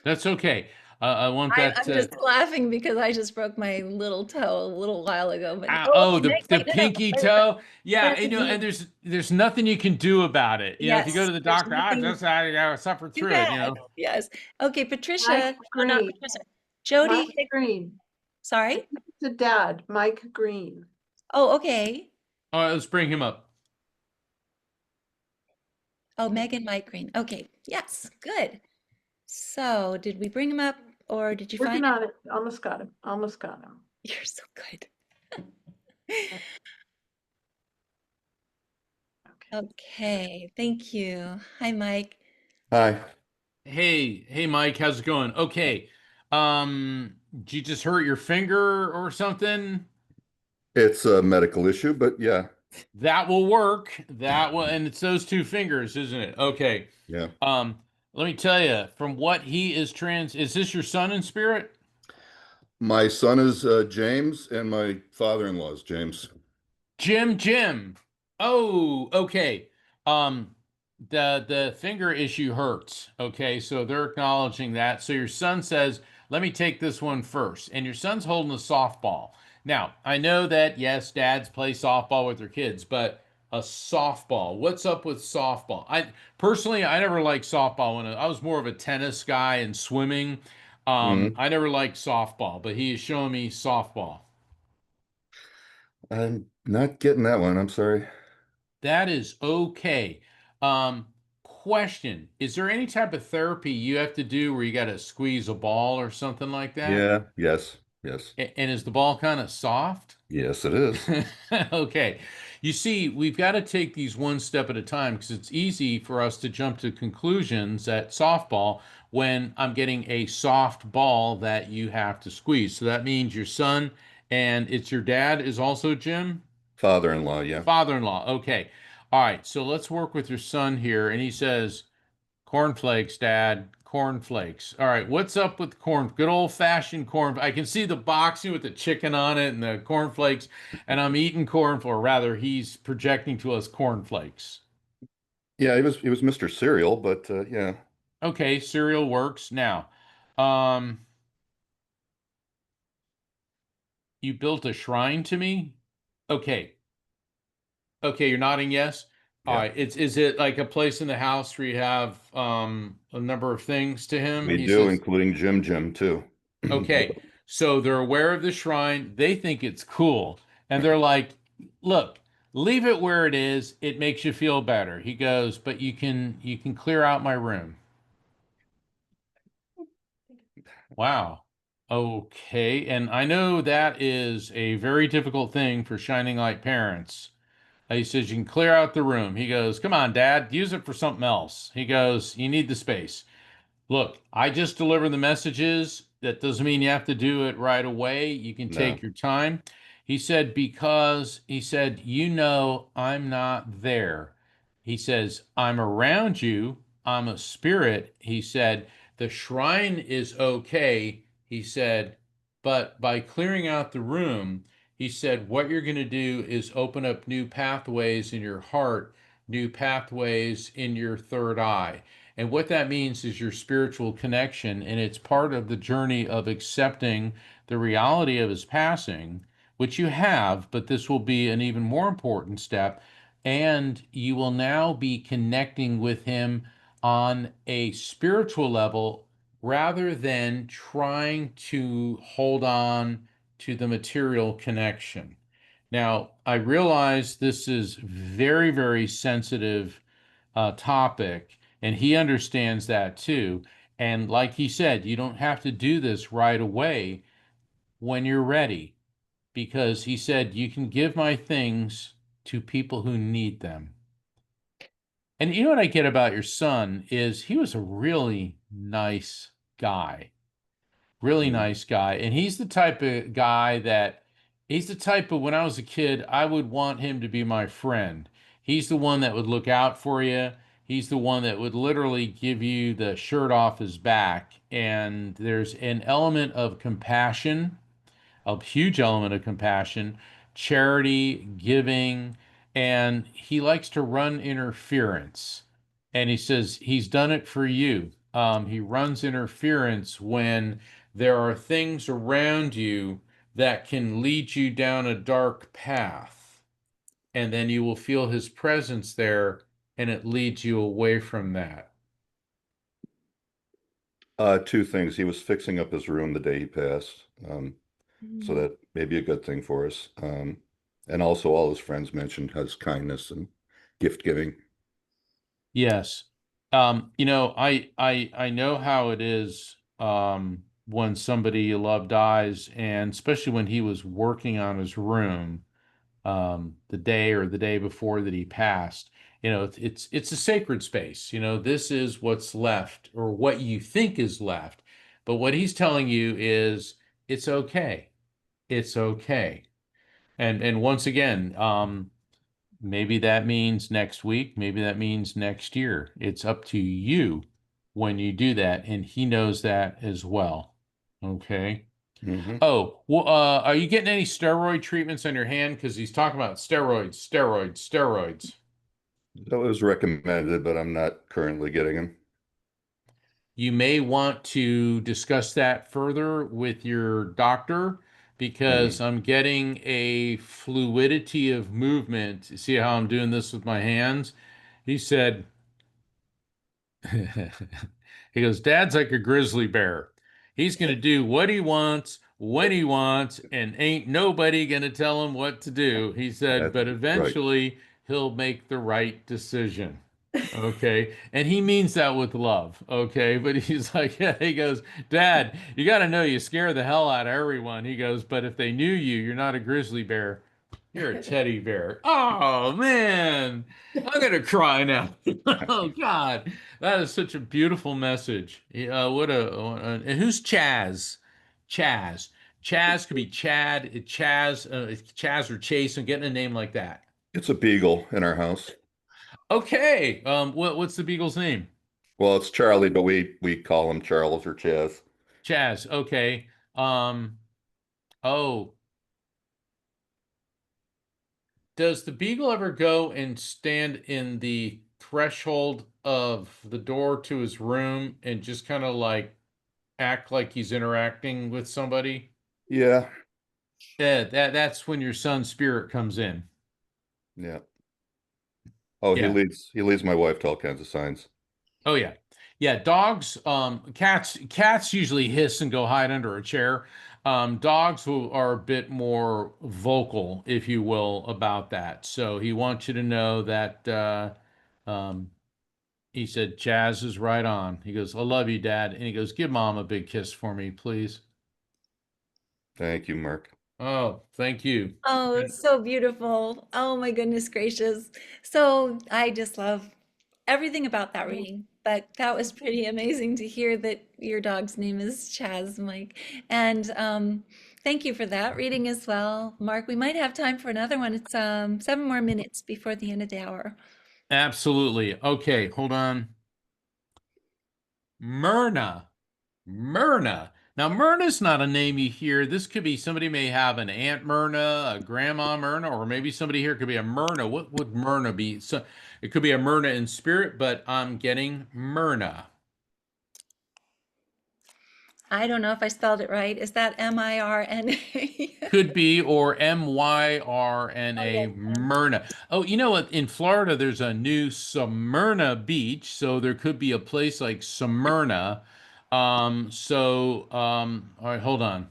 That's okay. I want that. I'm just laughing because I just broke my little toe a little while ago. But Oh, wait, the wait, no, no, pinky wait, toe. Yeah, wait, wait, and there's nothing you can do about it. If you go yes, to the there's doctor, nothing just I gotta suffer too through bad. it. Yes. Okay, Patricia. Mike Oh, not Green. Patricia. Jody. Mike Green. Sorry. The dad, Mike Green. Oh, okay. All right, let's bring him up. Oh, Megan Mike Green. Okay. Yes. Good. So, did we bring him up, or did you Working find him? on it. Almost got him. Almost got him. You're so good. Okay. Thank you. Hi, Mike. Hi. Hey, Mike, how's it going? Okay. Did you just hurt your finger or something? It's a medical issue, but yeah, That will work. And it's those two fingers, isn't it? Okay. yeah. Let me tell you, from what he is is this your son in spirit? My son is James, and my father-in-law is James. Jim. Oh, okay. Um, the finger issue hurts. Okay, so they're acknowledging that. So your son says, "Let me take this one first," and your son's holding a softball. Now, I know that yes, dads play softball with their kids, but a softball. What's up with softball? I personally, I never liked softball when I was more of a tennis guy and swimming. Mhm. I never liked softball, but he is showing me softball. I'm not getting that one. I'm sorry. That is okay. Question, is there any type of therapy you have to do where you got to squeeze a ball or something like that? Yeah, yes, yes, And is the ball kind of soft? yes, it is. Okay. You see, we've got to take these one step at a time because it's easy for us to jump to conclusions at softball when I'm getting a soft ball that you have to squeeze. So that means your son and it's your dad is also Jim? Father-in-law, yeah. Father-in-law. Okay. All right. So let's work with your son here. And he says, cornflakes, Dad. Cornflakes. All right. What's up with corn? Good old-fashioned corn. I can see the boxing with the chicken on it and the cornflakes, and I'm eating corn, or rather, he's projecting to us cornflakes. Yeah, he was Mr. Cereal, but yeah. Okay, cereal works. Now, um, you built a shrine to me? Okay. Okay, you're nodding yes. All Yeah, right. Is it like a place in the house where you have a number of things to him? we He do, says, including Jim too. okay. So they're aware of the shrine. They think it's cool. And they're like, look, leave it where it is. It makes you feel better. He goes, but you can clear out my room. Wow. Okay. And I know that is a very difficult thing for Shining Light parents. He says, you can clear out the room. He goes, come on, Dad, use it for something else. He goes, you need the space. Look, I just deliver the messages. That doesn't mean you have to do it right away. You can No. take your time. He said, because he said, I'm not there. He says, I'm around you. I'm a spirit. He said, the shrine is okay. He said, but by clearing out the room, he said, what you're going to do is open up new pathways in your heart, new pathways in your third eye. And what that means is your spiritual connection. And it's part of the journey of accepting the reality of his passing, which you have, but this will be an even more important step. And you will now be connecting with him on a spiritual level rather than trying to hold on to the material connection. Now, I realize this is very, very sensitive topic, and he understands that too. And like he said, you don't have to do this right away when you're ready, because he said, you can give my things to people who need them. And you know what I get about your son is he was a really nice guy. Really Mm. nice guy. And he's the type of guy that he's the type of when I was a kid, I would want him to be my friend. He's the one that would look out for you. He's the one that would literally give you the shirt off his back. And there's an element of compassion, a huge element of compassion, charity, giving, and he likes to run interference. And he says he's done it for you. He runs interference when there are things around you that can lead you down a dark path. And then you will feel his presence there, and it leads you away from that. Two things. He was fixing up his room the day he passed. So that may be a good thing for us. And also all his friends mentioned his kindness and gift giving. Yes. I know how it is when somebody you love dies, and especially when he was working on his room the day or the day before that he passed. It's a sacred space. This is what's left or what you think is left. But what he's telling you is it's okay. It's okay. And once again, maybe that means next week, maybe that means next year. It's up to you when you do that, and he knows that as well. Okay. Hmm. Oh, well, are you getting any steroid treatments on your hand? Because he's talking about steroids, steroids, steroids. That was recommended, but I'm not currently getting them. You may want to discuss that further with your doctor because I'm getting a fluidity of movement. See how I'm doing this with my hands? He said, he goes, Dad's like a grizzly bear. He's going to do what he wants, when he wants, and ain't nobody going to tell him what to do. He said, That's but right. eventually he'll make the right decision. Okay. And he means that with love. Okay. But he's like, yeah, he goes, Dad, you got to know you scare the hell out of everyone. He goes, but if they knew you, you're not a grizzly bear. You're a teddy bear. Oh, man. I'm going to cry now. Oh, God. That is such a beautiful message. And who's Chaz? Chaz. Chaz could be Chad, Chaz or Chase. I'm getting a name like that. It's a beagle in our house. Okay. What's the beagle's name? Well, it's Charlie, but we call him Charles or Chaz. Chaz. Okay. Oh, does the beagle ever go and stand in the threshold of the door to his room and just kind of like act like he's interacting with somebody? Yeah, Yeah, that's when your son's spirit comes in. yeah. Oh, Yeah. he leads my wife to all kinds of signs. Oh yeah. Yeah, dogs, cats usually hiss and go hide under a chair. Dogs are a bit more vocal, if you will, about that. So he wants you to know that um, he said, Chaz is right on. He goes, I love you, Dad. And he goes, give Mom a big kiss for me, please. Thank you, Mark. Oh, thank you. Oh, it's so beautiful. Oh my goodness gracious. So I just love everything about that reading. But that was pretty amazing to hear that your dog's name is Chaz, Mike. And thank you for that reading as well. Mark, we might have time for another one. It's 7 more minutes before the end of the hour. Absolutely. Okay, hold on. Myrna. Myrna. Now, Myrna's not a name you hear. This could be somebody may have an Aunt Myrna, a Grandma Myrna, or maybe somebody here could be a Myrna. What would Myrna be? So it could be a Myrna in spirit, but I'm getting Myrna. I don't know if I spelled it right. Is that Mirna? Could be, or Myrna, Oh, yes, Myrna. Oh, you know what? In Florida, there's a new Smyrna beach, so there could be a place like Smyrna. All right, hold on.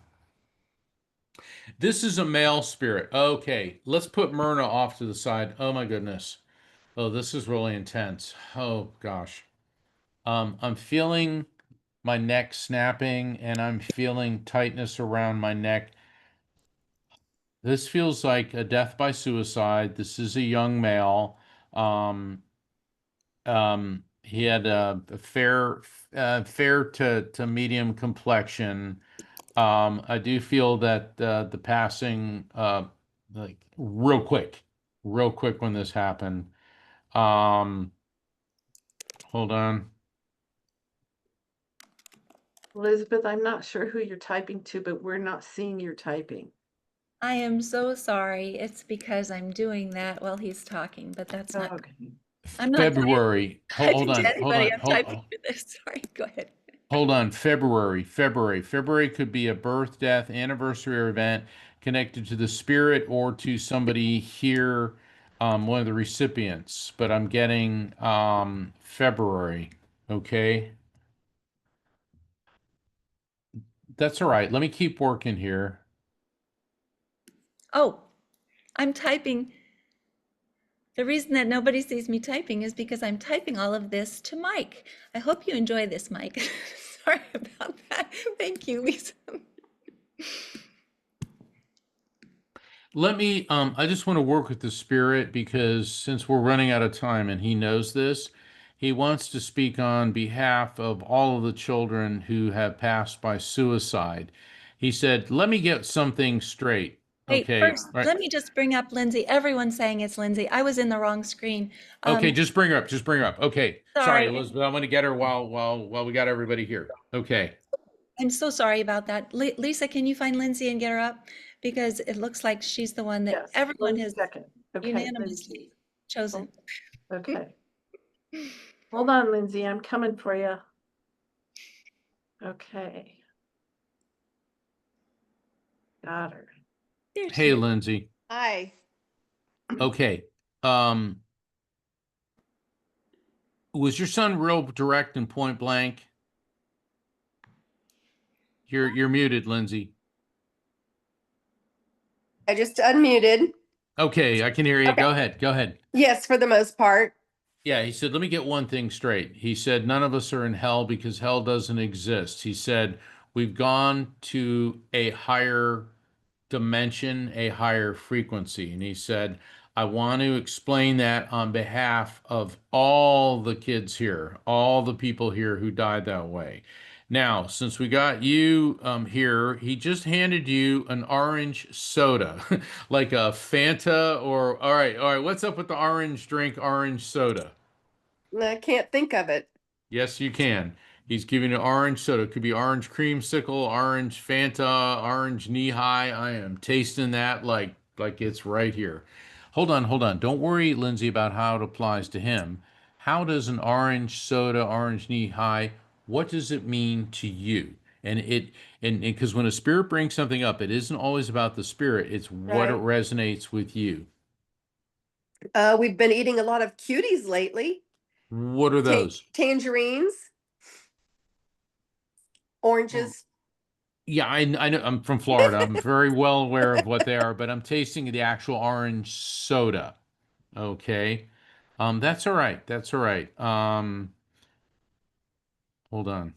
This is a male spirit. Okay, let's put Myrna off to the side. Oh my goodness. Oh, this is really intense. Oh gosh. I'm feeling my neck snapping and I'm feeling tightness around my neck. This feels like a death by suicide. This is a young male. Um, he had a fair to medium complexion. I do feel that the passing, like real quick when this happened. Um, hold on. Elizabeth, I'm not sure who you're typing to, but we're not seeing your typing. I am so sorry. It's because I'm doing that while he's talking, but that's not. Okay. I'm not February. typing to anybody. I'm hold typing on. for this. Sorry, go ahead. Hold on. February. February could be a birth, death, anniversary, or event connected to the spirit or to somebody here, one of the recipients. But I'm getting February. Okay. That's all right. Let me keep working here. Oh, I'm typing. The reason that nobody sees me typing is because I'm typing all of this to Mike. I hope you enjoy this, Mike. Sorry about that. Thank you, Lisa. Let me, I just want to work with the spirit because since we're running out of time and he knows this, he wants to speak on behalf of all of the children who have passed by suicide. He said, let me get something straight. Hey, Okay. first, Right. let me just bring up Lindsay. Everyone's saying it's Lindsay. I was in the wrong screen. Okay, just bring her up. Just bring her up. Okay. Sorry, Sorry. Elizabeth. I'm going to get her while we got everybody here. Okay. I'm so sorry about that. Lisa, can you find Lindsay and get her up? Because it looks like she's the one that Yes, everyone 1 has second. Okay, Lindsay. unanimously chosen. Okay. Hold on, Lindsay, I'm coming for you. Okay. Got her. There she Hey, is. Lindsay. Hi. Okay. Um, was your son real direct and point blank? You're muted, Lindsay. I just unmuted. Okay, I can hear you. Okay. Go ahead. Go ahead. Yes, for the most part. Yeah, he said, let me get one thing straight. He said, none of us are in hell because hell doesn't exist. He said, we've gone to a higher dimension, a higher frequency. And he said, I want to explain that on behalf of all the kids here, all the people here who died that way. Now, since we got you here, he just handed you an orange soda, like a Fanta or, all right, what's up with the orange drink, orange soda? I can't think of it. Yes, you can. He's giving you orange soda. It could be orange creamsicle, orange Fanta, orange knee high. I am tasting that like it's right here. Hold on, hold on. Don't worry, Lindsay, about how it applies to him. How does an orange soda, orange knee high, what does it mean to you? And because when a spirit brings something up, it isn't always about the spirit, it's what it Right. resonates with you. We've been eating a lot of cuties lately. What are those? Tangerines, oranges. Yeah, I know. I'm from Florida. I'm very well aware of what they are, but I'm tasting the actual orange soda. Okay. That's all right. That's all right. Hold on.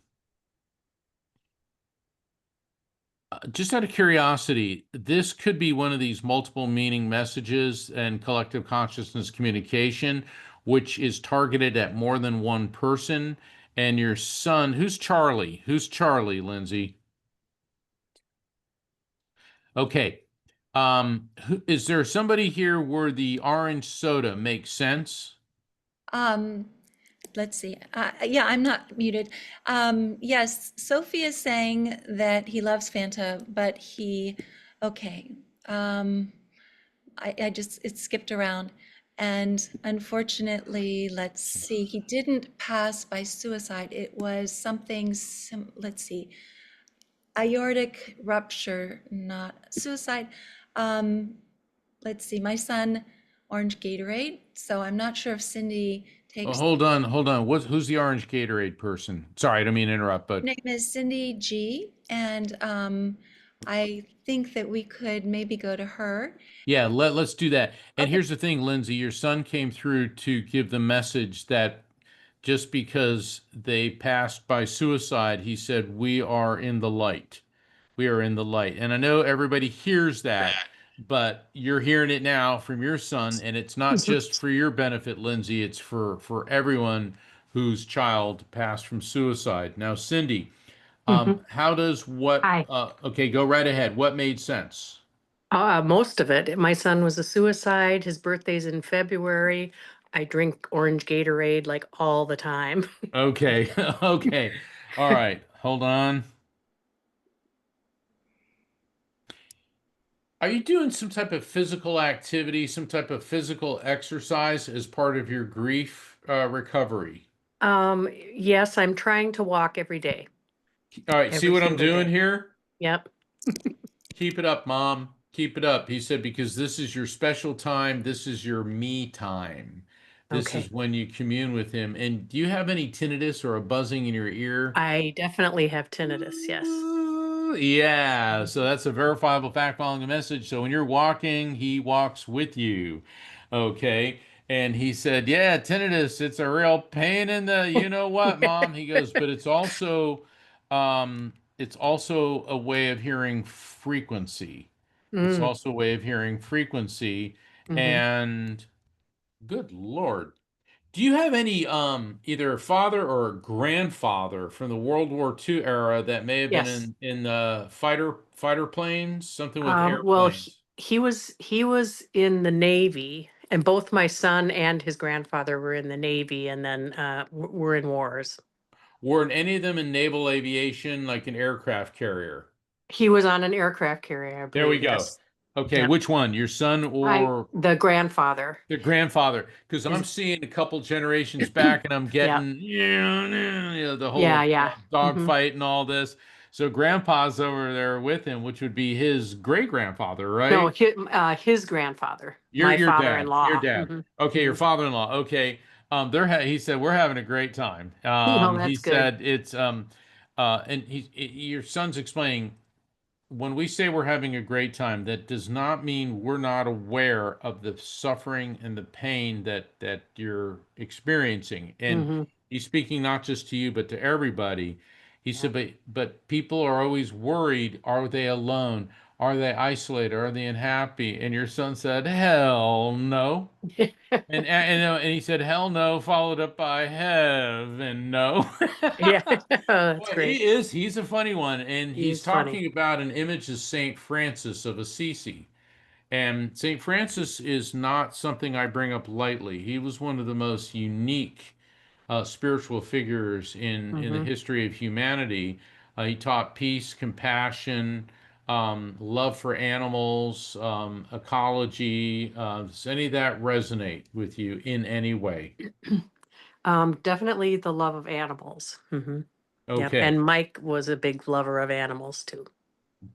Just out of curiosity, this could be one of these multiple meaning messages and collective consciousness communication, which is targeted at more than one person. And your son, who's Charlie? Who's Charlie, Lindsay? Okay. Is there somebody here where the orange soda makes sense? Um, let's see. Yeah, I'm not muted. Yes, Sophie is saying that he loves Fanta, but okay. I just, it skipped around. And unfortunately, let's see, he didn't pass by suicide. It was something, let's see, aortic rupture, not suicide. Let's see, my son, orange Gatorade. So I'm not sure if Cindy takes. Hold on, hold on. Who's the orange Gatorade person? Sorry, I don't mean to interrupt, but Name is Cindy G, and I think that we could maybe go to her. yeah, let's do that. And Okay. here's the thing, Lindsay, your son came through to give the message that just because they passed by suicide, he said, we are in the light. We are in the light. And I know everybody hears that, but you're hearing it now from your son, and it's not just for your benefit, Lindsay, it's for everyone whose child passed from suicide. Now, Cindy, how does what Hi. Okay, go right ahead. What made sense? Most of it. My son was a suicide. His birthday's in February. I drink orange Gatorade like all the time. Okay. Okay. All right. Hold on. Are you doing some type of physical activity, some type of physical exercise as part of your grief recovery? Yes, I'm trying to walk every day. All right, see Every what I'm single doing day. here? Yep. Keep it up, Mom. Keep it up. He said, because this is your special time. This is your me time. This Okay. is when you commune with him. And do you have any tinnitus or a buzzing in your ear? I definitely have tinnitus. Yes. Yeah, so that's a verifiable fact following a message. So when you're walking, he walks with you. Okay. And he said, yeah, tinnitus, it's a real pain in the you know what, Mom. He goes, but it's also a way of hearing frequency. It's Mm, also a way of hearing frequency. mhm. And good Lord. Do you have any either father or grandfather from the World War II era that may have been Yes. in the fighter planes, something with Well, airplanes? he was in the Navy, and both my son and his grandfather were in the Navy, and then were in wars. Were any of them in naval aviation, like an aircraft carrier? He was on an aircraft carrier, I There we believe, go. yes. Okay, Yep. which one? Your son or The grandfather. the grandfather? Because I'm His- seeing a couple generations back, and I'm Yeah. getting the whole Yeah. dog Mhm. fight and all this. So grandpa's over there with him, which would be his great grandfather, No, right? his grandfather, Your my your dad, your father-in-law. dad. Okay, your father-in-law. Okay. He said we're having a great time. No, He that's good. said it's and your son's explaining when we say we're having a great time, that does not mean we're not aware of the suffering and the pain that you're experiencing. And hmm he's speaking not just to you, but to everybody. He said, but people are always worried. Are they alone? Are they isolated? Are they unhappy? And your son said, hell no. And he said, hell no, followed up by heaven no. Yeah, that's Well, great. he's a funny one, and he's He's funny. talking about an image of Saint Francis of Assisi. And Saint Francis is not something I bring up lightly. He was one of the most unique spiritual figures in the hmm history of humanity. He taught peace, compassion, love for animals, ecology. Does any of that resonate with you in any way? Definitely the love of animals. Yep. Okay. And Mike was a big lover of animals too.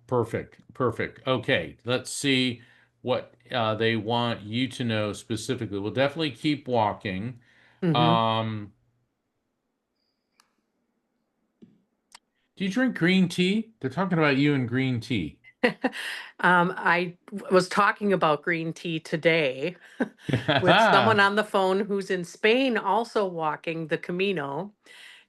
Perfect. Perfect. Okay. Let's see what they want you to know specifically. We'll definitely keep walking. hmm Um, do you drink green tea? They're talking about you and green tea. I was talking about green tea today with someone on the phone who's in Spain also walking the Camino.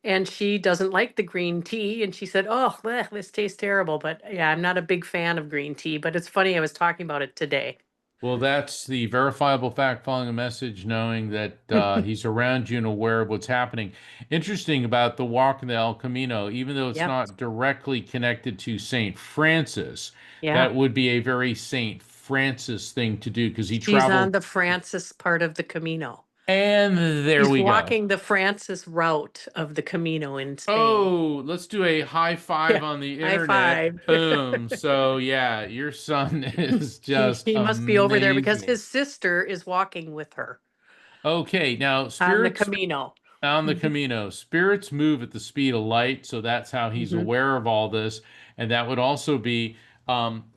And she doesn't like the green tea. And she said, oh, bleh, this tastes terrible. But yeah, I'm not a big fan of green tea. But it's funny, I was talking about it today. Well, that's the verifiable fact following a message, knowing that he's around you and aware of what's happening. Interesting about the walk in the El Camino, even though it's Yep. not directly connected to St. Francis, Yeah. that would be a very St. Francis thing to do because he She's on traveled. the Francis part of the Camino. And there He's we go. walking the Francis route of the Camino in Spain. Oh, let's do a high five Yeah, on the high internet. five. Boom. So yeah, your son is just He must be over there because amazing. his sister is walking with her Okay, now on the spirits Camino. on the Camino, spirits move at the speed of light, so that's how he's Mhm. aware of all this. And that would also be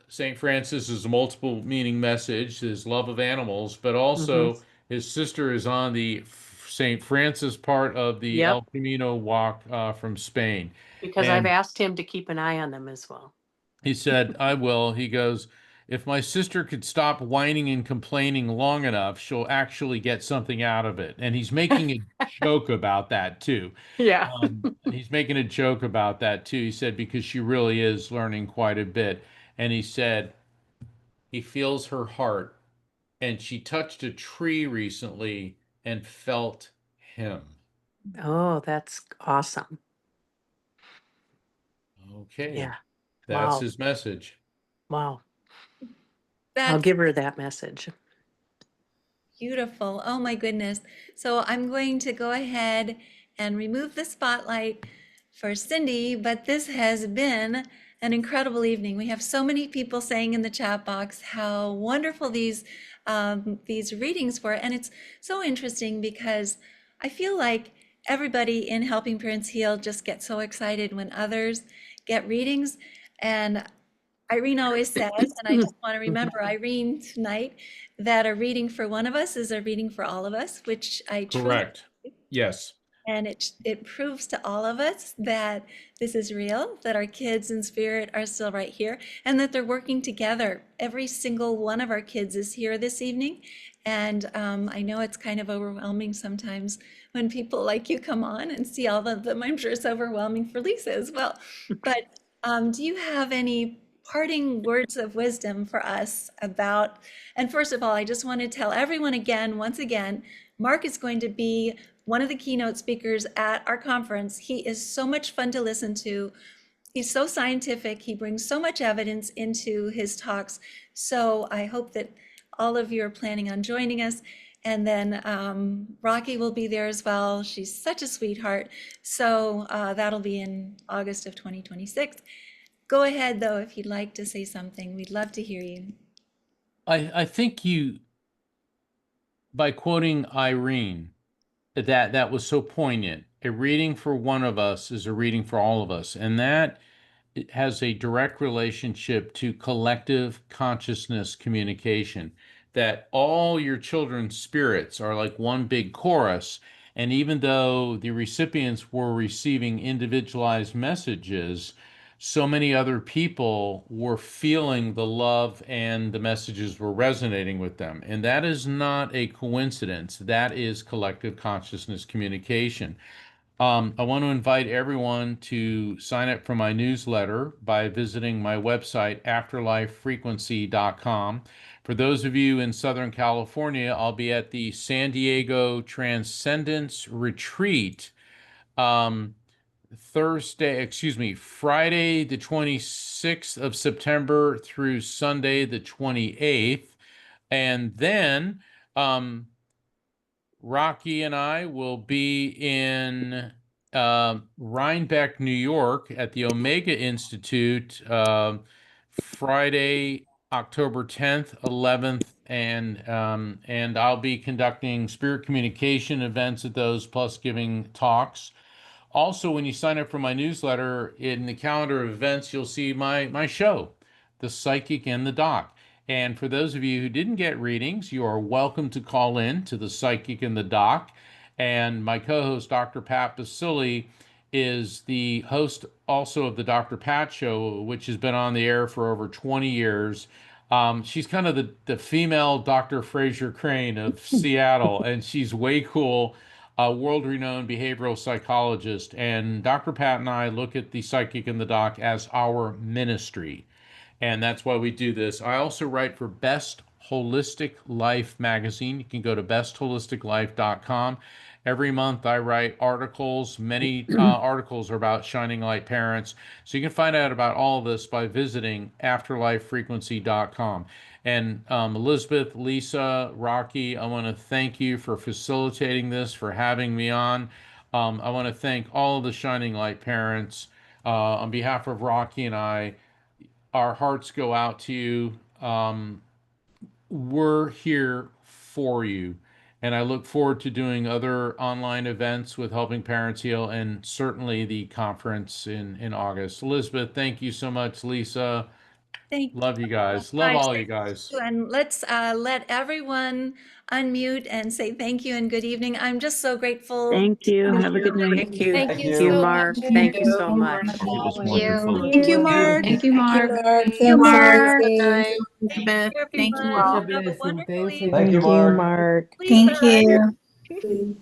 St. Francis's multiple meaning message, his love of animals, but also his sister is on the St. Francis part of the El Yep, Camino walk from Spain. because I've And asked him to keep an eye on them as well. he said, I will. He goes, if my sister could stop whining and complaining long enough, she'll actually get something out of it. And he's making a joke about that too. Yeah. He's making a joke about that too. He said, because she really is learning quite a bit. And he said, he feels her heart. And she touched a tree recently and felt him. Oh, that's awesome. Okay. Yeah. That's Wow. his message. Wow. I'll That's give her that message. beautiful. Oh my goodness. So I'm going to go ahead and remove the spotlight for Cindy, but this has been an incredible evening. We have so many people saying in the chat box how wonderful these readings were. And it's so interesting because I feel like everybody in Helping Parents Heal just gets so excited when others get readings. And Irene always says, and I just want to remember Irene tonight, that a reading for one of us is a reading for all of us, which I truly, Correct. Yes. and it proves to all of us that this is real, that our kids in spirit are still right here, and that they're working together. Every single one of our kids is here this evening. And I know it's kind of overwhelming sometimes when people like you come on and see all of them. I'm sure it's overwhelming for Lisa as well. But do you have any parting words of wisdom for us about, and first of all, I just want to tell everyone again, once again, Mark is going to be one of the keynote speakers at our conference. He is so much fun to listen to. He's so scientific. He brings so much evidence into his talks. So I hope that all of you are planning on joining us. And then Rocky will be there as well. She's such a sweetheart. So that'll be in August of 2026. Go ahead, though, if you'd like to say something. We'd love to hear you. I think you, by quoting Irene, that was so poignant. A reading for one of us is a reading for all of us. And that it has a direct relationship to collective consciousness communication, that all your children's spirits are like one big chorus. And even though the recipients were receiving individualized messages, so many other people were feeling the love and the messages were resonating with them. And that is not a coincidence. That is collective consciousness communication. I want to invite everyone to sign up for my newsletter by visiting my website, afterlifefrequency.com. For those of you in Southern California, I'll be at the San Diego Transcendence Retreat Friday, the 26th of September through Sunday, the 28th. And then Rocky and I will be in Rhinebeck, New York at the Omega Institute Friday, October 10th, 11th, and I'll be conducting spirit communication events at those, plus giving talks. Also, when you sign up for my newsletter, in the calendar of events, you'll see my show, The Psychic and the Doc. And for those of you who didn't get readings, you are welcome to call in to The Psychic and the Doc. And my co-host, Dr. Pat Basili, is the host also of the Dr. Pat Show, which has been on the air for over 20 years. She's kind of the female Dr. Fraser Crane of Seattle, and she's way cool. A world-renowned behavioral psychologist, and Dr. Pat and I look at the Psychic and the Doc as our ministry, and that's why we do this. I also write for Best Holistic Life magazine. You can go to bestholisticlife.com. Every month I write articles. Many articles are about Shining Light Parents. So you can find out about all of this by visiting afterlifefrequency.com. And Elizabeth, Lisa, Rocky, I want to thank you for facilitating this, for having me on. I want to thank all of the Shining Light Parents. On behalf of Rocky and I, our hearts go out to you. We're here for you. And I look forward to doing other online events with Helping Parents Heal, and certainly the conference in August. Elizabeth, thank you so much. Lisa, love you guys. Love all you guys. And let's let everyone unmute and say thank you and good evening. I'm just so grateful. Thank you. Have a good night. Thank you. Thank Thank you you, so Mark. much. Thank you so much. It was Thank you. wonderful. Thank you, Mark. Thank you, Mark. Thank you, Mark. Night. Elizabeth. Thank you everyone. all. Have a wonderful evening. Thank you, Mark. Lisa, Thank you. Rocky.